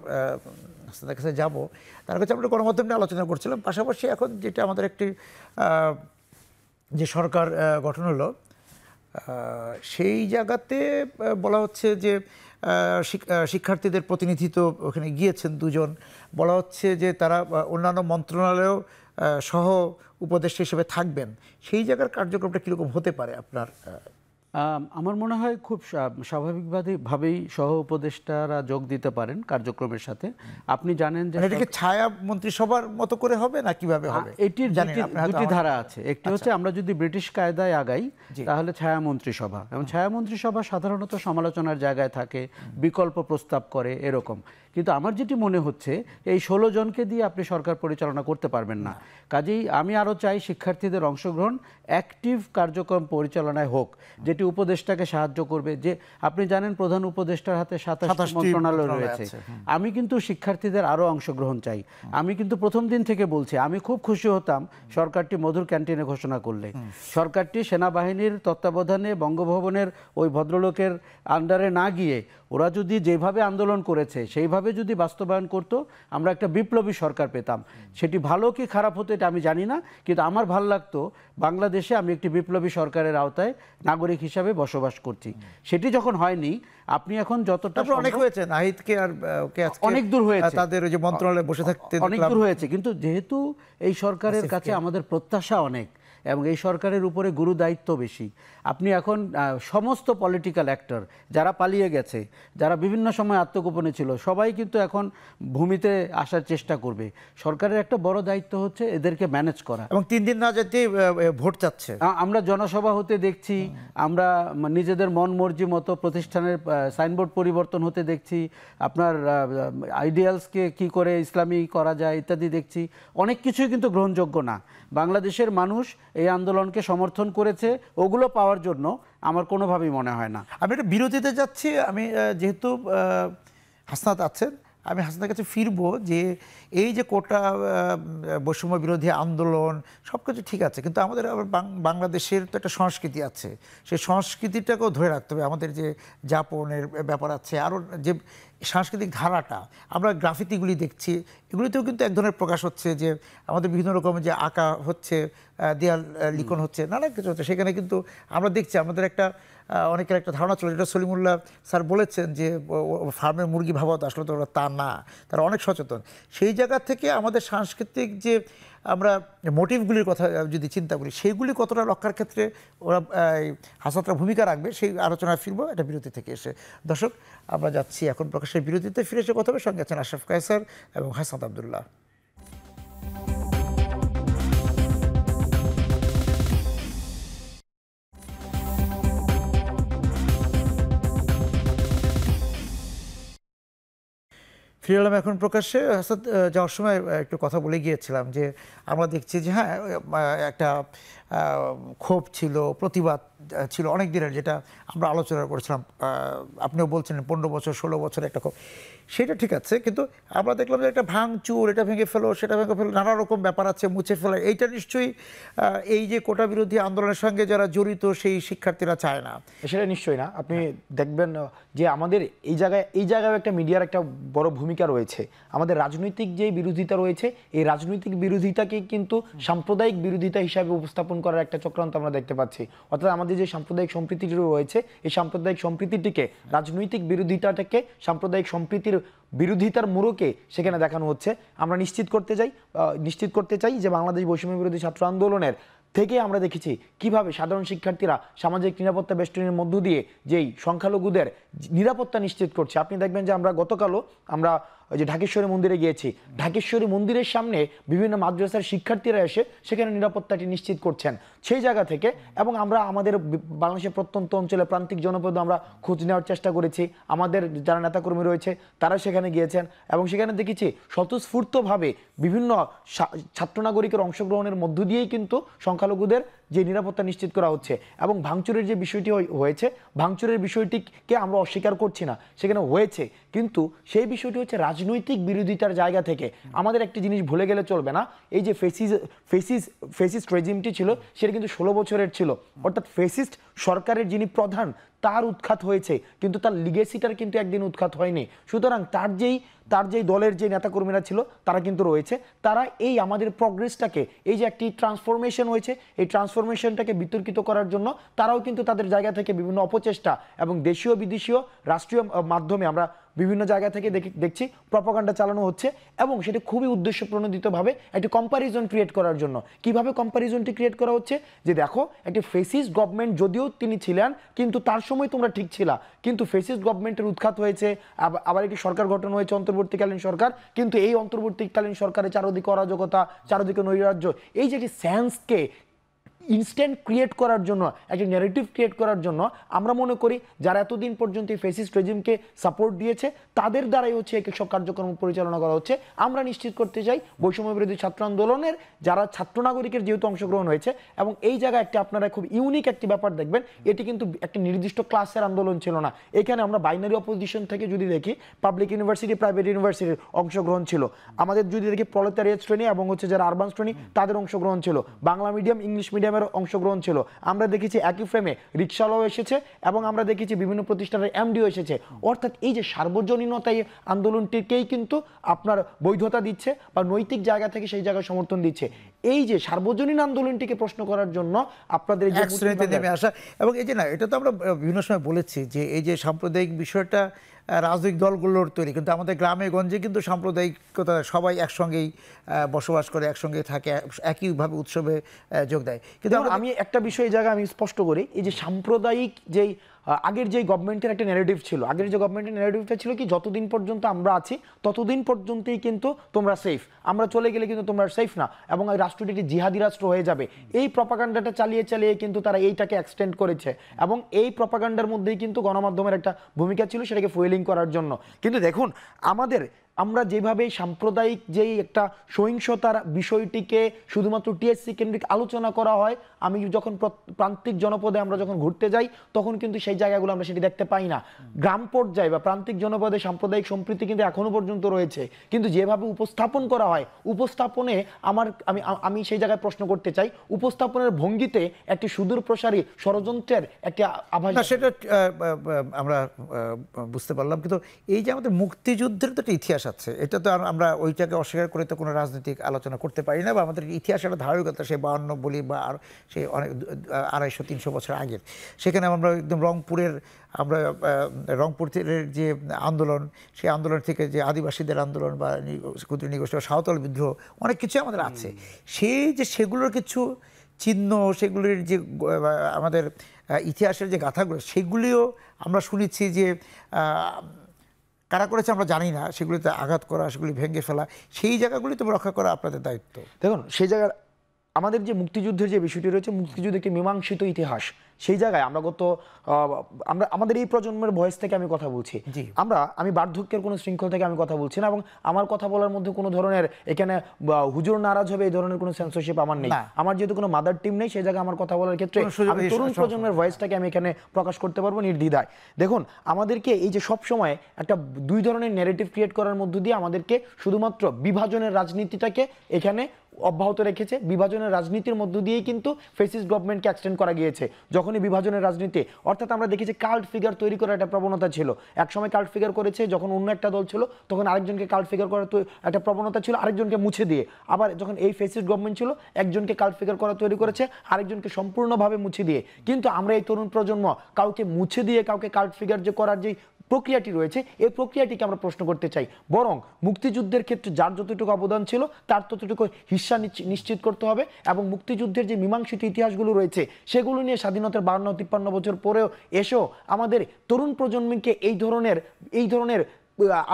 আপনার কাছে যাবো। তার কাছে আমরা গণমাধ্যম নিয়ে আলোচনা করছিলাম, পাশাপাশি এখন যেটা আমাদের একটি যে সরকার গঠন হলো সেই জায়গাতে বলা হচ্ছে যে শিক্ষার্থীদের প্রতিনিধি তো ওখানে গিয়েছেন দুজন, বলা হচ্ছে যে তারা অন্যান্য মন্ত্রণালয়েও সহ উপদেষ্টা হিসেবে থাকবেন। সেই জায়গার কার্যক্রমটা কীরকম হতে পারে আপনার? আমার মনে হয় খুব স্বাভাবিকভাবেই সহ উপদেষ্টারা যোগ দিতে পারেন কার্যক্রমের সাথে। আপনি জানেন যে এটাকে ছায়া মন্ত্রিসভার মতো করে হবে না কিভাবে হবে? এটির দুটি ধারা আছে। একটি হচ্ছে আমরা যদি ব্রিটিশ কায়দায় আগাই তাহলে ছায়া মন্ত্রিসভা, এবং ছায়া মন্ত্রিসভা সাধারণত সমালোচনার জায়গায় থাকে, বিকল্প প্রস্তাব করে এরকম। কিন্তু আমার যেটি মনে হচ্ছে এই 16 জনকে দিয়ে আপনি সরকার পরিচালনা করতে পারবেন না। কাজেই আমি আরও চাই শিক্ষার্থীদের অংশগ্রহণ অ্যাক্টিভ কার্যক্রম পরিচালনায় হোক, যেটি উপদেষ্টাকে সাহায্য করবে। যে আপনি জানেন প্রধান উপদেষ্টার হাতে 27টি মন্ত্রণালয় রয়েছে। আমি কিন্তু শিক্ষার্থীদের আরও অংশগ্রহণ চাই। আমি কিন্তু প্রথম দিন থেকে বলছি আমি খুব খুশি হতাম সরকারটি মধুর ক্যান্টিনে ঘোষণা করলে। সরকারটি সেনাবাহিনীর তত্ত্বাবধানে বঙ্গভবনের ওই ভদ্রলোকের আন্ডারে না গিয়ে ওরা যদি যেভাবে আন্দোলন করেছে সেইভাবে যদি বাস্তবায়ন করত, আমরা একটা বিপ্লবী সরকার পেতাম। সেটি ভালো কি খারাপ হতো এটা আমি জানি না, কিন্তু আমার ভালো লাগতো বাংলাদেশে আমি একটি বিপ্লবী সরকারের আওতায় নাগরিক হিসাবে বসবাস করছি। সেটি যখন হয়নি, আপনি এখন যতটা অনেক হয়েছে, নাহিদকে আর অনেক দূর হয়েছে, তাদের ওই যে মন্ত্রণালয়ে বসে থাকতে অনেক দূর হয়েছে। কিন্তু যেহেতু এই সরকারের কাছে আমাদের প্রত্যাশা অনেক এবং এই সরকারের উপরে গুরু দায়িত্ব বেশি, আপনি এখন সমস্ত পলিটিক্যাল অ্যাক্টর যারা পালিয়ে গেছে, যারা বিভিন্ন সময় আত্মগোপনে ছিল, সবাই কিন্তু এখন ভূমিতে আসার চেষ্টা করবে। সরকারের একটা বড় দায়িত্ব হচ্ছে এদেরকে ম্যানেজ করা। এবং 3 দিন না যেতে ভোট চাচ্ছে। আমরা জনসভা হতে দেখছি, আমরা নিজেদের মন মর্জি মতো প্রতিষ্ঠানের সাইনবোর্ড পরিবর্তন হতে দেখছি, আপনার আইডিয়ালসকে কি করে ইসলামী করা যায় ইত্যাদি দেখছি। অনেক কিছুই কিন্তু গ্রহণযোগ্য না। বাংলাদেশের মানুষ এই আন্দোলনকে সমর্থন করেছে, ওগুলো পাওয়ার জন্য আমার কোনোভাবেই মনে হয় না। আমি একটা বিরতিতে যাচ্ছি। আমি যেহেতু হাসনাত আছেন, আমি হাসানের কাছে ফিরবো যে এই যে কোটা বৈষম্য বিরোধী আন্দোলন সব কিছু ঠিক আছে, কিন্তু আমাদের আবার বাংলাদেশের তো একটা সংস্কৃতি আছে, সেই সংস্কৃতিটাকেও ধরে রাখতে হবে। আমাদের যে যাপনের ব্যাপার আছে, আরও যে সাংস্কৃতিক ধারাটা আমরা গ্রাফিতিগুলি দেখছি, এগুলিতেও কিন্তু এক ধরনের প্রকাশ হচ্ছে যে আমাদের বিভিন্ন রকমের যে আঁকা হচ্ছে, দেয়াল লিখন হচ্ছে, নানা কিছু হচ্ছে, সেখানে কিন্তু আমরা দেখছি আমাদের একটা অনেকের একটা ধারণা ছিল, যেটা সলিমুল্লাহ স্যার বলেছেন যে ফার্মের মুরগি ভাবা তো আসলে তো ওরা তা না, তারা অনেক সচেতন। সেই জায়গা থেকে আমাদের সাংস্কৃতিক যে আমরা মোটিভগুলির কথা যদি চিন্তা করি, সেইগুলি কতটা রক্ষার ক্ষেত্রে ওরা হাসানরা ভূমিকা রাখবে, সেই আলোচনায় ফিরবো একটা বিরতি থেকে এসে। দর্শক, আমরা যাচ্ছি এখন প্রকাশের বিরতিতে, ফিরে এসে কথা হবে। সঙ্গে আছেন আশরাফ কায়সার এবং হাসনাত আবদুল্লাহ। ফিরে এলাম এখন প্রকাশ্যে। হাসান, যাওয়ার সময় একটু কথা বলে গিয়েছিলাম যে আমরা দেখছি যে হ্যাঁ একটা ক্ষোভ ছিল, প্রতিবাদ ছিল অনেক দিনের, যেটা আমরা আলোচনা করেছিলাম। আপনিও বলছিলেন 15 বছর 16 বছর একটা ক্ষোভ, সেটা ঠিক আছে, কিন্তু আমরা দেখলাম যে একটা ভাঙচুর, এটা ভেঙে ফেলো, সেটা ভেঙে ফেলো, নানা রকম ব্যাপার আছে, মুছে ফেলা, এইটা নিশ্চয়ই এই যে কোটা বিরোধী আন্দোলনের সঙ্গে যারা জড়িত সেই শিক্ষার্থীরা চায় না। সেটা নিশ্চয়ই না। আপনি দেখবেন যে আমাদের এই জায়গায় একটা মিডিয়ার একটা বড় ভূমিকা রয়েছে। আমাদের রাজনৈতিক যে বিরোধিতা রয়েছে, এই রাজনৈতিক বিরোধিতাকে কিন্তু সাম্প্রদায়িক বিরোধিতা হিসাবে উপস্থাপন করার একটা চক্রান্ত আমরা দেখতে পাচ্ছি। অর্থাৎ আমাদের যে সাম্প্রদায়িক সম্প্রীতি রয়েছে, এই সাম্প্রদায়িক সম্প্রীতিটিকে, রাজনৈতিক বিরোধিতাটাকে সাম্প্রদায়িক সম্প্রীতির বিরোধিতার মোড়কে সেখানে দেখানো হচ্ছে। আমরা নিশ্চিত করতে চাই যে বাংলাদেশ বৈষম্য বিরোধী ছাত্র আন্দোলনের থেকে আমরা দেখেছি কিভাবে সাধারণ শিক্ষার্থীরা সামাজিক নিরাপত্তা বেষ্টনীর মধ্য দিয়ে যেই সংখ্যালঘুদের নিরাপত্তা নিশ্চিত করছে। আপনি দেখবেন যে আমরা গতকালও আমরা যে ঢাকেশ্বরী মন্দিরে গিয়েছি, ঢাকেশ্বরী মন্দিরের সামনে বিভিন্ন মাদ্রাসার শিক্ষার্থীরা এসে সেখানে নিরাপত্তাটি নিশ্চিত করছেন সেই জায়গা থেকে। এবং আমরা আমাদের বাংলাদেশের প্রত্যন্ত অঞ্চলে প্রান্তিক জনপদে আমরা খোঁজ নেওয়ার চেষ্টা করেছি, আমাদের যারা নেতাকর্মী রয়েছে তারা সেখানে গিয়েছেন এবং সেখানে দেখেছি স্বতঃস্ফূর্তভাবে বিভিন্ন ছাত্র নাগরিকের অংশগ্রহণের মধ্য দিয়েই কিন্তু সংখ্যালঘুদের যে নিরাপত্তা নিশ্চিত করা হচ্ছে। এবং ভাঙচুরের যে বিষয়টি হয়েছে, ভাঙচুরের বিষয়টিকে আমরা অস্বীকার করছি না, সেখানে হয়েছে, কিন্তু সেই বিষয়টি হচ্ছে রাজনৈতিক বিরোধিতার জায়গা থেকে। আমাদের একটি জিনিস ভুলে গেলে চলবে না, এই যে ফেসিস্ট রেজিমটি ছিল সেটা কিন্তু 16 বছরের ছিল। অর্থাৎ ফেসিস্ট সরকারের যিনি প্রধান তার উৎখাত হয়েছে, কিন্তু তার লিগেসিটার কিন্তু একদিন উৎখাত হয়নি। সুতরাং তার যেই দলের যে নেতাকর্মীরা ছিল তারা কিন্তু রয়েছে, তারা এই আমাদের প্রগ্রেসটাকে, এই যে একটি ট্রান্সফরমেশন হয়েছে, এই ট্রান্সফরমেশনটাকে বিতর্কিত করার জন্য তারাও কিন্তু তাদের জায়গা থেকে বিভিন্ন অপচেষ্টা এবং দেশীয় বিদেশীয় রাষ্ট্রীয় মাধ্যমে আমরা বিভিন্ন জায়গা থেকে দেখছি প্রপাগান্ডা চালানো হচ্ছে এবং সেটা খুবই উদ্দেশ্য প্রণোদিতভাবে একটি কম্প্যারিজন ক্রিয়েট করার জন্য। কিভাবে কম্প্যারিজনটি ক্রিয়েট করা হচ্ছে, যে দেখো একটি ফেসিস্ট গভর্নমেন্ট যদিও তিনি ছিলেন, কিন্তু তার সময় তোমরা ঠিক ছিলা, কিন্তু ফেসিস্ট গভর্নমেন্টের উৎখাত হয়েছে, আবার একটি সরকার গঠন হয়েছে অন্তর্বর্তীকালীন সরকার, কিন্তু এই অন্তর্বর্তীকালীন সরকারের চারদিকে অরাজকতা, চারদিকে নৈরাজ্য, এই যে একটি সেন্সকে ইনস্ট্যান্ট ক্রিয়েট করার জন্য, একটা ন্যারেটিভ ক্রিয়েট করার জন্য আমরা মনে করি যারা এতদিন পর্যন্ত এই ফেসিস্ট রেজিমকে সাপোর্ট দিয়েছে তাদের দ্বারাই হচ্ছে সব কার্যক্রম পরিচালনা করা হচ্ছে। আমরা নিশ্চিত করতে চাই বৈষম্য বিরোধী ছাত্র আন্দোলনের যারা ছাত্র নাগরিকের যেহেতু অংশগ্রহণ হয়েছে, এবং এই জায়গায় একটি আপনারা খুব ইউনিক একটি ব্যাপার দেখবেন, এটি কিন্তু একটি নির্দিষ্ট ক্লাসের আন্দোলন ছিল না। এখানে আমরা বাইনারি অপোজিশন থেকে যদি দেখি, পাবলিক ইউনিভার্সিটি, প্রাইভেট ইউনিভার্সিটির অংশগ্রহণ ছিল, আমাদের যদি দেখি প্রলেতারিয়েট শ্রেণী এবং হচ্ছে যারা আরবান শ্রেণী তাদের অংশগ্রহণ ছিল, বাংলা মিডিয়াম, ইংলিশ মিডিয়াম অংশগ্রহণ ছিল। আমরা দেখেছি একই ফ্রেমে রিকশাওয়ালাও এসেছে এবং আমরা দেখেছি বিভিন্ন প্রতিষ্ঠানের এমডিও এসেছে। অর্থাৎ এই যে সার্বজনীনতা এই আন্দোলনটিকেই কিন্তু আপনার বৈধতা দিচ্ছে বা নৈতিক জায়গা থেকে সেই জায়গায় সমর্থন দিচ্ছে। এই যে সার্বজনীন আন্দোলনটিকে প্রশ্ন করার জন্য আপনাদের এক শ্রেণীতে নেমে আসা, এবং এই যে না, এটা তো আমরা বিভিন্ন সময় বলেছি যে এই যে সাম্প্রদায়িক বিষয়টা রাজনৈতিক দলগুলোর তৈরি, কিন্তু আমাদের গ্রামে গঞ্জে কিন্তু সাম্প্রদায়িকতা সবাই একসঙ্গেই বসবাস করে, একসঙ্গে থাকে, একইভাবে উৎসবে যোগ দেয়। কিন্তু আমি একটা বিষয় এই জায়গায় আমি স্পষ্ট করি, এই যে সাম্প্রদায়িক যেই আগের যে গভর্নমেন্টের একটা ন্যারেটিভ ছিল, আগের যে গভর্নমেন্টের ন্যারেটিভটা ছিল কি, যতদিন পর্যন্ত আমরা আছি ততদিন পর্যন্তই কিন্তু তোমরা সেফ, আমরা চলে গেলে কিন্তু তোমরা সেফ না, এবং এই রাষ্ট্রটি একটি জিহাদি রাষ্ট্র হয়ে যাবে। এই প্রপাগান্ডাটা চালিয়ে কিন্তু তারা এইটাকে এক্সটেন্ড করেছে, এবং এই প্রপাগান্ডার মধ্যেই কিন্তু গণমাধ্যমের একটা ভূমিকা ছিল সেটাকে ফুয়েলিং করার জন্য। কিন্তু দেখুন আমাদের আমরা যেভাবে সাম্প্রদায়িক যেই একটা সহিংসতার বিষয়টিকে শুধুমাত্র টিএসসি কেন্দ্রিক আলোচনা করা হয়, আমি যখন প্রান্তিক জনপদে আমরা যখন ঘুরতে যাই তখন কিন্তু সেই জায়গাগুলো আমরা সেটি দেখতে পাই না। গ্রাম পর্যায়ে বা প্রান্তিক জনপদে সাম্প্রদায়িক সম্প্রীতি কিন্তু এখনো পর্যন্ত রয়েছে, কিন্তু যেভাবে উপস্থাপন করা হয় উপস্থাপনে আমি সেই জায়গায় প্রশ্ন করতে চাই, উপস্থাপনের ভঙ্গিতে একটি সুদূর প্রসারী ষড়যন্ত্রের একটি আভাস। না, সেটা আমরা বুঝতে পারলাম, কিন্তু এই যে আমাদের মুক্তিযুদ্ধের তো একটা ইতিহাস আছে, এটা তো আমরা ওইটাকে অস্বীকার করে তো কোনো রাজনৈতিক আলোচনা করতে পারি না, বা আমাদের ইতিহাস একটা ধারাবাহিকতা, সে 52 বলি বা আর সে অনেক 250-300 বছর আগের। সেখানে আমরা একদম আমরা রংপুরের যে আন্দোলন, সেই আন্দোলন থেকে যে আদিবাসীদের আন্দোলন বা ক্ষুদ্র নিগোষ্ঠী বা সাঁওতাল বিদ্রোহ, অনেক কিছু আমাদের আছে। সেগুলোর কিছু চিহ্ন, সেগুলির যে আমাদের ইতিহাসের যে গাথাগুলো, সেগুলিও আমরা শুনেছি যে কারা করেছে আমরা জানি না, সেগুলিতে আঘাত করা, সেগুলি ভেঙে ফেলা, সেই জায়গাগুলি তো রক্ষা করা আপনাদের দায়িত্ব। দেখুন, সেই জায়গার আমাদের যে মুক্তিযুদ্ধের যে বিষয়টি রয়েছে, মুক্তিযুদ্ধের একটি মীমাংসিত ইতিহাস, সেই জায়গায় আমরা আমাদের এই প্রজন্মের ভয়েস থেকে আমি কথা বলছি। আমি বার্ধক্যের কোনো শৃঙ্খল থেকে আমি কথা বলছি না, এবং আমার কথা বলার মধ্যে কোনো ধরনের এখানে হুজুর নারাজ হবে এই ধরনের কোনো সেন্সরশিপ আমার নেই। আমার যেহেতু কোনো মাদার টিম নেই, সেই জায়গায় আমার কথা বলার ক্ষেত্রে আমি তরুণ প্রজন্মের ভয়েসটাকে আমি এখানে প্রকাশ করতে পারবো নির্দ্বিধায়। দেখুন, আমাদেরকে এই যে সব সময় একটা দুই ধরনের ন্যারেটিভ ক্রিয়েট করার মধ্য দিয়ে আমাদেরকে শুধুমাত্র বিভাজনের রাজনীতিটাকে এখানে অব্যাহত রেখেছে। বিভাজনের রাজনীতির মধ্য দিয়েই কিন্তু ফেসিস্ট গভর্নমেন্টকে এক্সটেন্ড করা গিয়েছে। যখনই বিভাজনের রাজনীতি, অর্থাৎ আমরা দেখেছি কাল্ট ফিগার তৈরি করার একটা প্রবণতা ছিল, একসময় কাল্ট ফিগার করেছে, যখন অন্য একটা দল ছিল তখন আরেকজনকে কাল্ট ফিগার করার একটা প্রবণতা ছিল, আরেকজনকে মুছে দিয়ে। আবার যখন এই ফেসিস্ট গভর্নমেন্ট ছিল, একজনকে কাল্ট ফিগার করা তৈরি করেছে, আরেকজনকে সম্পূর্ণভাবে মুছে দিয়ে। কিন্তু আমরা এই তরুণ প্রজন্ম কাউকে মুছে দিয়ে কাউকে কাল্ট ফিগার যে করার যে প্রক্রিয়াটি রয়েছে, এই প্রক্রিয়াটিকে আমরা প্রশ্ন করতে চাই। বরং মুক্তিযুদ্ধের ক্ষেত্রে যার যতটুকু অবদান ছিল তার ততটুকু হিস্সা নিশ্চিত করতে হবে, এবং মুক্তিযুদ্ধের যে মীমাংসিত ইতিহাসগুলো রয়েছে সেগুলো নিয়ে স্বাধীনতার 52-53 বছর পরেও এসেও আমাদের তরুণ প্রজন্মকে এই ধরনের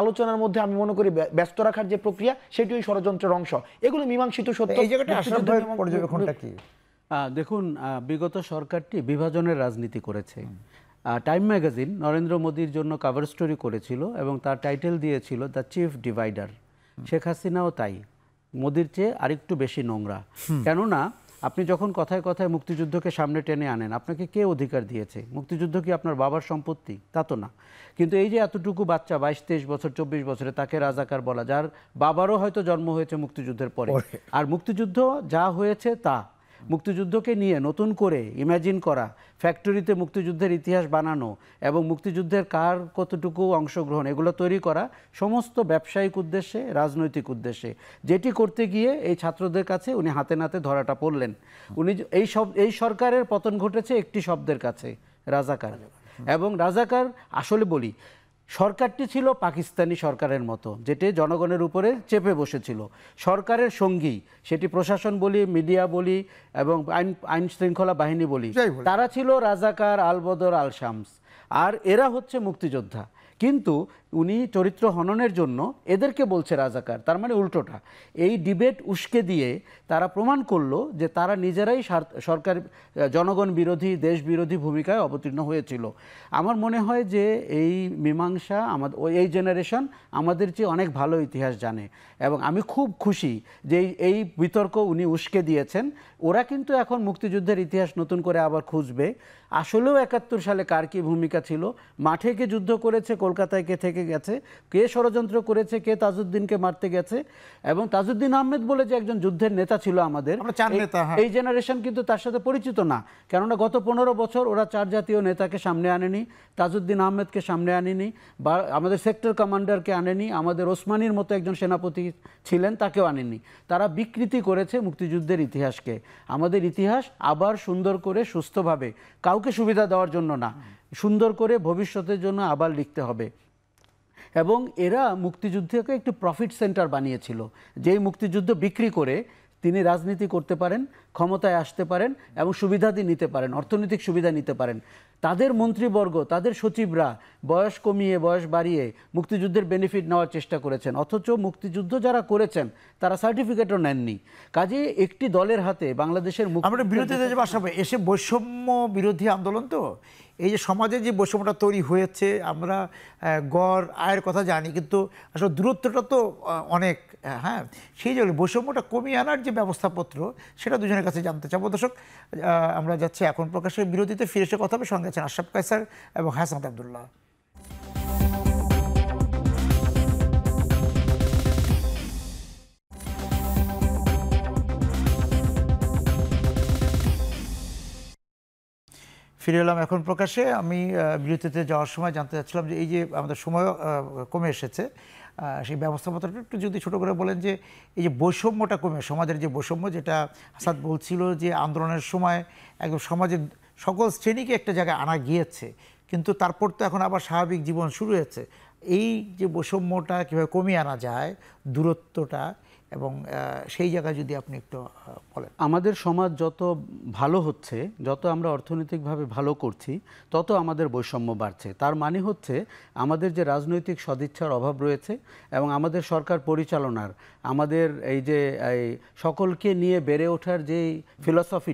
আলোচনার মধ্যে আমি মনে করি ব্যস্ত রাখার যে প্রক্রিয়া, সেটি ওই ষড়যন্ত্রের অংশ। এগুলো মীমাংসিত সত্য। এই জায়গাটা পর্যবেক্ষণটা কি? দেখুন, বিগত সরকারটি বিভাজনের রাজনীতি করেছে। টাইম ম্যাগাজিন নরেন্দ্র মোদীর জন্য কভার স্টোরি করেছিল এবং তার টাইটেল দিয়েছিল দ্য চিফ ডিভাইডার। শেখ হাসিনাও তাই, মোদীর চেয়ে আরেকটু বেশি নোংরা। কেননা আপনি যখন কথায় কথায় মুক্তিযুদ্ধকে সামনে টেনে আনেন, আপনাকে কে অধিকার দিয়েছে? মুক্তিযুদ্ধ কি আপনার বাবার সম্পত্তি? তা তো না। কিন্তু এই যে এতটুকু বাচ্চা 22-23 বছর 24 বছরে, তাকে রাজাকার বলা, যার বাবারও হয়তো জন্ম হয়েছে মুক্তিযুদ্ধের পরে, আর মুক্তিযুদ্ধ যা হয়েছে তা, মুক্তিযুদ্ধকে নিয়ে নতুন করে ইমাজিন করা, ফ্যাক্টরিতে মুক্তিযুদ্ধের ইতিহাস বানানো এবং মুক্তিযুদ্ধের কার কতটুকু অংশগ্রহণ, এগুলো তৈরি করা সমস্ত ব্যবসায়িক উদ্দেশ্যে, রাজনৈতিক উদ্দেশ্যে, যেটি করতে গিয়ে এই ছাত্রদের কাছে উনি হাতে নাতে ধরাটা পড়লেন। উনি এই সরকারের পতন ঘটেছে একটি শব্দের কাছে, রাজাকার। এবং রাজাকার, আসলে বলি, সরকারটি ছিল পাকিস্তানি সরকারের মতো, যেটি জনগণের উপরে চেপে বসেছিল। সরকারের সঙ্গী, সেটি প্রশাসন বলি, মিডিয়া বলি এবং আইন শৃঙ্খলা বাহিনী বলি, তারা ছিল রাজাকার, আলবদর, আল শামস, আর এরা হচ্ছে মুক্তিযোদ্ধা। কিন্তু উনি চরিত্র হননের জন্য এদেরকে বলছে রাজাকার, তার মানে উল্টোটা। এই ডিবেট উস্কে দিয়ে তারা প্রমাণ করলো যে তারা নিজেরাই সরকার, জনগণ বিরোধী, দেশ বিরোধী ভূমিকায় অবতীর্ণ হয়েছিল। আমার মনে হয় যে এই মীমাংসা, এই জেনারেশন আমাদের চেয়ে অনেক ভালো ইতিহাস জানে, এবং আমি খুব খুশি যে এই বিতর্ক উনি উস্কে দিয়েছেন। ওরা কিন্তু এখন মুক্তিযুদ্ধের ইতিহাস নতুন করে আবার খুঁজবে। আসলেও 71 সালে কার কী ভূমিকা ছিল, মাঠে কে যুদ্ধ করেছে, কলকাতায় কে থেকে গেছে, কে ষড়যন্ত্র করেছে, কে তাজউদ্দিনকে মারতে গেছে, এবং তাজউদ্দিন আহমেদ বলে যে একজন যুদ্ধের নেতা ছিল আমাদের, এই জেনারেশন কিন্তু তার সাথে পরিচিত না। কেননা গত 15 বছর ওরা 4 জাতীয় নেতাকে সামনে আনেনি, তাজউদ্দিন আহমেদকে সামনে আনেনি, বা আমাদের সেক্টর কমান্ডারকে আনেনি, আমাদের ওসমানীর মতো একজন সেনাপতি ছিলেন তাকেও আনেনি। তারা বিকৃতি করেছে মুক্তিযুদ্ধের ইতিহাসকে। আমাদের ইতিহাস আবার সুন্দর করে, সুস্থভাবে, কাউকে সুবিধা দেওয়ার জন্য না, সুন্দর করে ভবিষ্যতের জন্য আবার লিখতে হবে। এবং এরা মুক্তিযুদ্ধকে একটি প্রফিট সেন্টার বানিয়েছিল, যেই মুক্তিযুদ্ধ বিক্রি করে তিনি রাজনীতি করতে পারেন, ক্ষমতায় আসতে পারেন এবং সুবিধাদি নিতে পারেন, অর্থনৈতিক সুবিধা নিতে পারেন। তাদের মন্ত্রীবর্গ, তাদের সচিবরা বয়স কমিয়ে, বয়স বাড়িয়ে মুক্তিযুদ্ধের বেনিফিট নেওয়ার চেষ্টা করেছেন, অথচ মুক্তিযুদ্ধ যারা করেছেন তারা সার্টিফিকেটও নেননি। কাজে একটি দলের হাতে বাংলাদেশের আমরা বিরোধীদের এসে বৈষম্য বিরোধী আন্দোলন, তো এই যে সমাজে যে বৈষম্যটা তৈরি হয়েছে, আমরা গড় আয়ের কথা জানি, কিন্তু আসলে দূরত্বটা তো অনেক, হ্যাঁ, সেই জন্য বৈষম্যটা কমিয়ে আনার যে ব্যবস্থাপত্র সেটা দুজনের কাছে জানতে চাবো। দর্শক, আমরা যাচ্ছি এখন প্রকাশের বিরতিতে, ফিরে এসে কথা হবে। সঙ্গে আছেন আশরাফ কায়সার এবং হাসনাত আব্দুল্লাহ। ফিরে এলাম এখন প্রকাশে। আমি বিরতিতে যাওয়ার সময় জানতে চাচ্ছিলাম যে এই যে আমাদের সময় কমে এসেছে, সেই ব্যবস্থাপত্রটা একটু যদি ছোটো করে বলেন যে এই যে বৈষম্যটা কমে, সমাজের যে বৈষম্য, যেটা হাসাদ বলছিল যে আন্দোলনের সময় একদম সমাজের সকল শ্রেণীকে একটা জায়গায় আনা গিয়েছে, কিন্তু তারপর তো এখন আবার স্বাভাবিক জীবন শুরু হয়েছে। এই যে বৈষম্যটা কীভাবে কমিয়ে আনা যায়, দূরত্বটা, এবং সেই জায়গায় যদি আপনি একটু বলেন। আমাদের সমাজ যত ভালো হচ্ছে, যত আমরা অর্থনৈতিকভাবে ভালো করছি, তত আমাদের বৈষম্য বাড়ছে। তার মানে হচ্ছে আমাদের যে রাজনৈতিক সদিচ্ছার অভাব রয়েছে এবং আমাদের সরকার পরিচালনার, আমাদের এই যে সকলকে নিয়ে বেড়ে ওঠার যে ফিলসফি,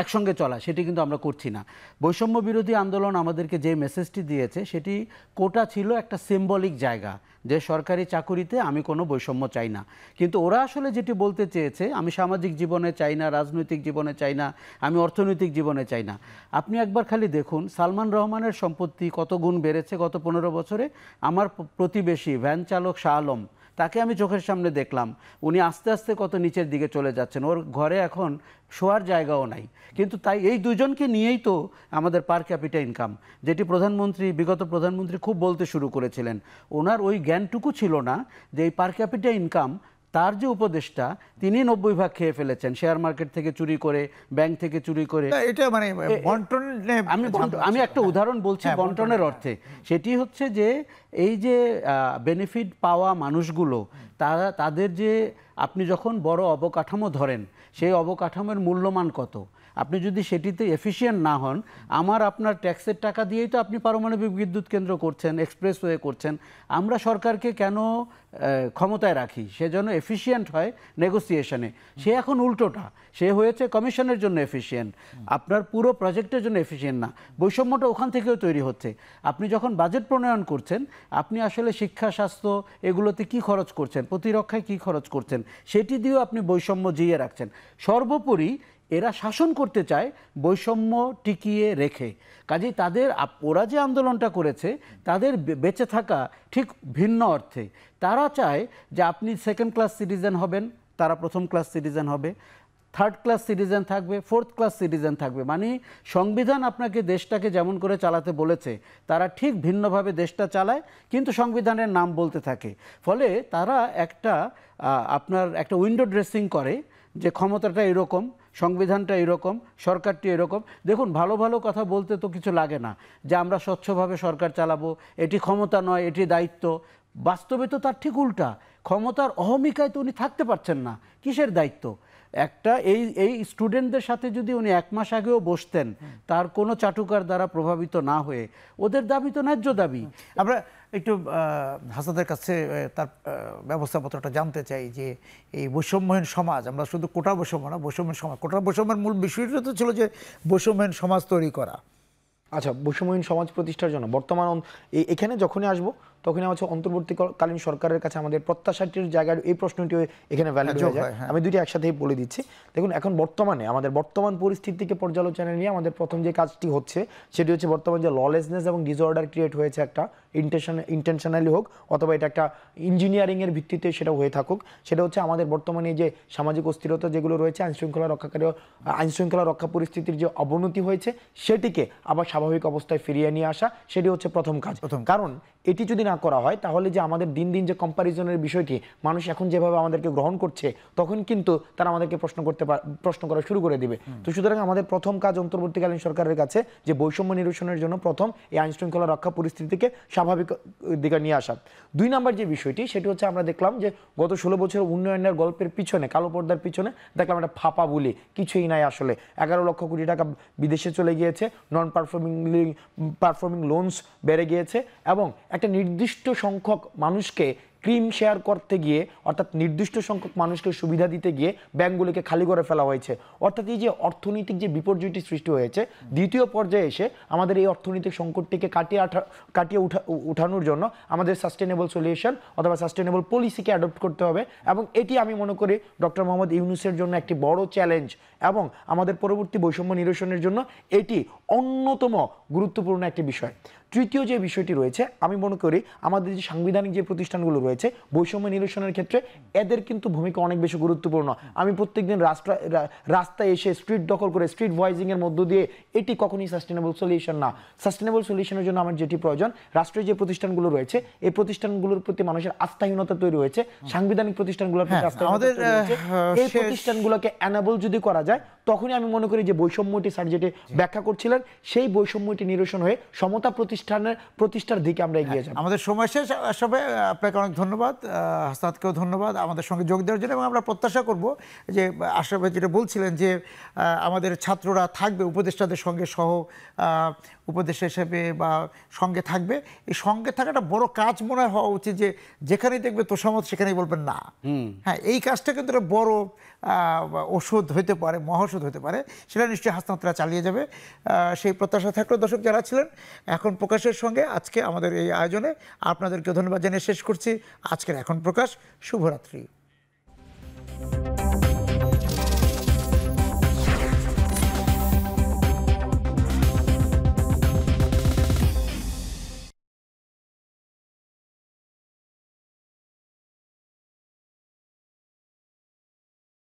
একসঙ্গে চলা, সেটি কিন্তু আমরা করছি না। বৈষম্য বিরোধী আন্দোলন আমাদেরকে যে মেসেজটি দিয়েছে, সেটি কোটা ছিল একটা সিম্বলিক জায়গা, যে সরকারি চাকুরিতে আমি কোনো বৈষম্য চাই না। কিন্তু ওরা আসলে যেটি বলতে চেয়েছে, আমি সামাজিক জীবনে চাই না, রাজনৈতিক জীবনে চাই না, আমি অর্থনৈতিক জীবনে চাই না। আপনি একবার খালি দেখুন সালমান রহমানের সম্পত্তি কত গুণ বেড়েছে গত 15 বছরে। আমার প্রতিবেশী ভ্যান চালক শাহ আলম, তাকে আমি চোখের সামনে দেখলাম, উনি আস্তে আস্তে কত নিচের দিকে চলে যাচ্ছেন, ওর ঘরে এখন শোয়ার জায়গাও নাই। কিন্তু তাই এই দুজনকে নিয়েই তো আমাদের পার ক্যাপিটা ইনকাম, যেটি বিগত প্রধানমন্ত্রী খুব বলতে শুরু করেছিলেন। ওনার ওই জ্ঞানটুকু ছিল না যে এই পার ক্যাপিটা ইনকাম, তার যে উপদেষ্টা, তিনি 90 ভাগ খেয়ে ফেলেছেন, শেয়ার মার্কেট থেকে চুরি করে, ব্যাংক থেকে চুরি করে। এটা মানে আমি একটা উদাহরণ বলছি বন্টনের অর্থে। সেটি হচ্ছে যে এই যে বেনিফিট পাওয়া মানুষগুলো, তাদের যে আপনি যখন বড় অবকাঠামো ধরেন, সেই অবকাঠামোর মূল্যমান কত, আপনি যদি সেটিতে এফিশিয়েন্ট না হন, আপনার ট্যাক্সের টাকা দিয়েই তো আপনি পারমাণবিক বিদ্যুৎ কেন্দ্র করছেন, এক্সপ্রেসওয়ে করছেন। আমরা সরকারকে কেন ক্ষমতায় রাখি? সে যেন এফিশিয়েন্ট হয় নেগোসিয়েশনে। সে এখন উল্টোটা, সে হয়েছে কমিশনের জন্য এফিশিয়েন্ট, আপনার পুরো প্রজেক্টের জন্য এফিশিয়েন্ট না। বৈষম্যটা ওখান থেকেও তৈরি হচ্ছে। আপনি যখন বাজেট প্রণয়ন করছেন, আপনি আসলে শিক্ষা, স্বাস্থ্য এগুলোতে কি খরচ করছেন, প্রতিরক্ষায় কি খরচ করছেন, সেটি দিয়েও আপনি বৈষম্য জিয়ে রাখছেন। সর্বোপরি এরা শাসন করতে চায় বৈষম্য টিকিয়ে রেখে। কাজেই ওরা যে আন্দোলনটা করেছে, তাদের বেঁচে থাকা ঠিক ভিন্ন অর্থে। তারা চায় যে আপনি সেকেন্ড ক্লাস সিটিজেন হবেন, তারা প্রথম ক্লাস সিটিজেন হবে, থার্ড ক্লাস সিটিজেন থাকবে, ফোর্থ ক্লাস সিটিজেন থাকবে। মানে সংবিধান আপনাকে দেশটাকে যেমন করে চালাতে বলেছে, তারা ঠিক ভিন্নভাবে দেশটা চালায়, কিন্তু সংবিধানের নাম বলতে থাকে। ফলে তারা আপনার একটা উইন্ডো ড্রেসিং করে যে ক্ষমতাটা এরকম, সংবিধানটা এরকম, সরকারটি এরকম। দেখুন, ভালো ভালো কথা বলতে তো কিছু লাগে না, যে আমরা স্বচ্ছভাবে সরকার চালাবো, এটি ক্ষমতা নয়, এটি দায়িত্ব। বাস্তবে তো তার ঠিক উল্টা। ক্ষমতার অহমিকায় তো উনি থাকতে পারছেন না, কিসের দায়িত্ব? এই স্টুডেন্টদের সাথে যদি উনি 1 মাস আগেও বসতেন, তার কোনো চাটুকার দ্বারা প্রভাবিত না হয়ে, ওদের দাবি তো ন্যায্য দাবি। আমরা একটু হাসাদের কাছে তার ব্যবস্থাপত্রটা জানতে চাই যে এই বৈষম্যহীন সমাজ, আমরা শুধু কোটা বৈষম্য না, বৈষম্যহীন সমাজ, কোটা বৈষম্যের মূল বিষয়টা তো ছিল যে বৈষম্যহীন সমাজ তৈরি করা। আচ্ছা, বৈষম্যহীন সমাজ প্রতিষ্ঠার জন্য বর্তমান এখানে যখনই আসবো তখনই হচ্ছে অন্তর্বর্তীকালীন সরকারের কাছে আমাদের প্রত্যাশাটির জায়গায় এই প্রশ্নটি এখানে ভ্যালিড হয়ে যায়। আমি দুইটি একসাথেই বলে দিচ্ছি। দেখুন, এখন বর্তমানে আমাদের বর্তমান পরিস্থিতিকে পর্যালোচনা নিয়ে আমাদের প্রথম যে কাজটি হচ্ছে, সেটি হচ্ছে বর্তমান যে ললেসনেস এবং ডিসঅর্ডার ক্রিয়েট হয়েছে, একটা ইন্টেনশনালি হোক অথবা এটা একটা ইঞ্জিনিয়ারিংয়ের ভিত্তিতে সেটা হয়ে থাকুক, সেটা হচ্ছে আমাদের বর্তমানে যে সামাজিক অস্থিরতা যেগুলো রয়েছে, আইনশৃঙ্খলা রক্ষা পরিস্থিতির যে অবনতি হয়েছে, সেটিকে আবার স্বাভাবিক অবস্থায় ফিরিয়ে নিয়ে আসা, সেটি হচ্ছে প্রথম কাজ। কারণ এটি যদি না করা হয়, তাহলে যে আমাদের দিন দিন যে কম্প্যারিজনের বিষয়টি মানুষ এখন যেভাবে আমাদেরকে গ্রহণ করছে, তখন কিন্তু তারা আমাদেরকে প্রশ্ন করা শুরু করে দিবে। তো সুতরাং আমাদের প্রথম কাজ অন্তর্বর্তীকালীন সরকারের কাছে যে বৈষম্য নিরসনের জন্য প্রথম এই আইনশৃঙ্খলা রক্ষা পরিস্থিতিকে স্বাভাবিক দিকে নিয়ে আসা। 2 নম্বর যে বিষয়টি, সেটি হচ্ছে আমরা দেখলাম যে গত 16 বছর উন্নয়নের গল্পের পিছনে, কালো পর্দার পিছনে দেখলাম একটা ফাঁপা বলে কিছুই নাই। আসলে 11 লক্ষ কোটি টাকা বিদেশে চলে গিয়েছে, নন পারফর্মিং লোনস বেড়ে গিয়েছে, এবং একটা নির্দিষ্ট সংখ্যক মানুষকে ক্রিম শেয়ার করতে গিয়ে, অর্থাৎ নির্দিষ্ট সংখ্যক মানুষকে সুবিধা দিতে গিয়ে ব্যাংকগুলোকে খালি করে ফেলা হয়েছে। অর্থাৎ এই যে অর্থনৈতিক যে বিপর্যয়টি সৃষ্টি হয়েছে, দ্বিতীয় পর্যায়ে এসে আমাদের এই অর্থনৈতিক সংকটটিকে কাটিয়ে উঠানোর জন্য আমাদের সাস্টেনেবল সলিউশন অথবা সাস্টেনেবল পলিসিকে অ্যাডপ্ট করতে হবে। এবং এটি আমি মনে করি ডক্টর মোহাম্মদ ইউনূসের জন্য একটি বড় চ্যালেঞ্জ, এবং আমাদের পরবর্তী বৈষম্য নিরসনের জন্য এটি অন্যতম গুরুত্বপূর্ণ একটি বিষয়। তৃতীয় যে বিষয়টি রয়েছে, আমি মনে করি আমাদের যে সাংবিধানিক যে প্রতিষ্ঠানগুলো রয়েছে বৈষম্য নিরসনের ক্ষেত্রে এদের কিন্তু ভূমিকা অনেক বেশি গুরুত্বপূর্ণ। আমি প্রত্যেকদিন রাস্তায় এসে স্ট্রিট দখল করে স্ট্রিট ভয়েসিংয়ের মধ্য দিয়ে এটি কখনই সাস্টেনেবল সলিউশন না। সাস্টেনেবল সলিউশনের জন্য আমার যেটি প্রয়োজন, রাষ্ট্রের যে প্রতিষ্ঠানগুলো রয়েছে এই প্রতিষ্ঠানগুলোর প্রতি মানুষের আস্থাহীনতা তৈরি হয়েছে, সাংবিধানিক প্রতিষ্ঠানগুলোর প্রতি আস্থাহীনতা তৈরি হয়েছে। এই প্রতিষ্ঠানগুলোকে অ্যানাবল যদি করা যায়, তখনই আমি মনে করি যে বৈষম্যটি স্যার যেটি ব্যাখ্যা করছিলেন সেই বৈষম্যটি নিরসন হয়ে সমতা প্রতিষ্ঠার দিকে আমরা এগিয়ে যাব। আমাদের সময় শেষ। সবাই আপনাকে অনেক ধন্যবাদ, হাসনাতকেও ধন্যবাদ আমাদের সঙ্গে যোগ দেওয়ার জন্য। এবং আমরা প্রত্যাশা করব যে আশরাফ ভাই যেটা বলছিলেন যে আমাদের ছাত্ররা থাকবে উপদেষ্টাদের সঙ্গে, সহ উপদেষ্টা হিসেবে বা সঙ্গে থাকবে। এই সঙ্গে থাকাটা বড় কাজ মনে হয় হওয়া উচিত, যে যেখানেই দেখবে তোষামত সেখানেই বলবেন না। হ্যাঁ, এই কাজটা কিন্তু একটা বড় ওষুধ হতে পারে, মহাওষুধ হতে পারে। সেটা নিশ্চয়ই হাসনাতরা চালিয়ে যাবে, সেই প্রত্যাশা থাকলেও দর্শক যারা ছিলেন এখন প্রকাশের সঙ্গে আজকে আমাদের এই আয়োজনে আপনাদেরকে ধন্যবাদ জানিয়ে শেষ করছি আজকের এখন প্রকাশ। শুভরাত্রি।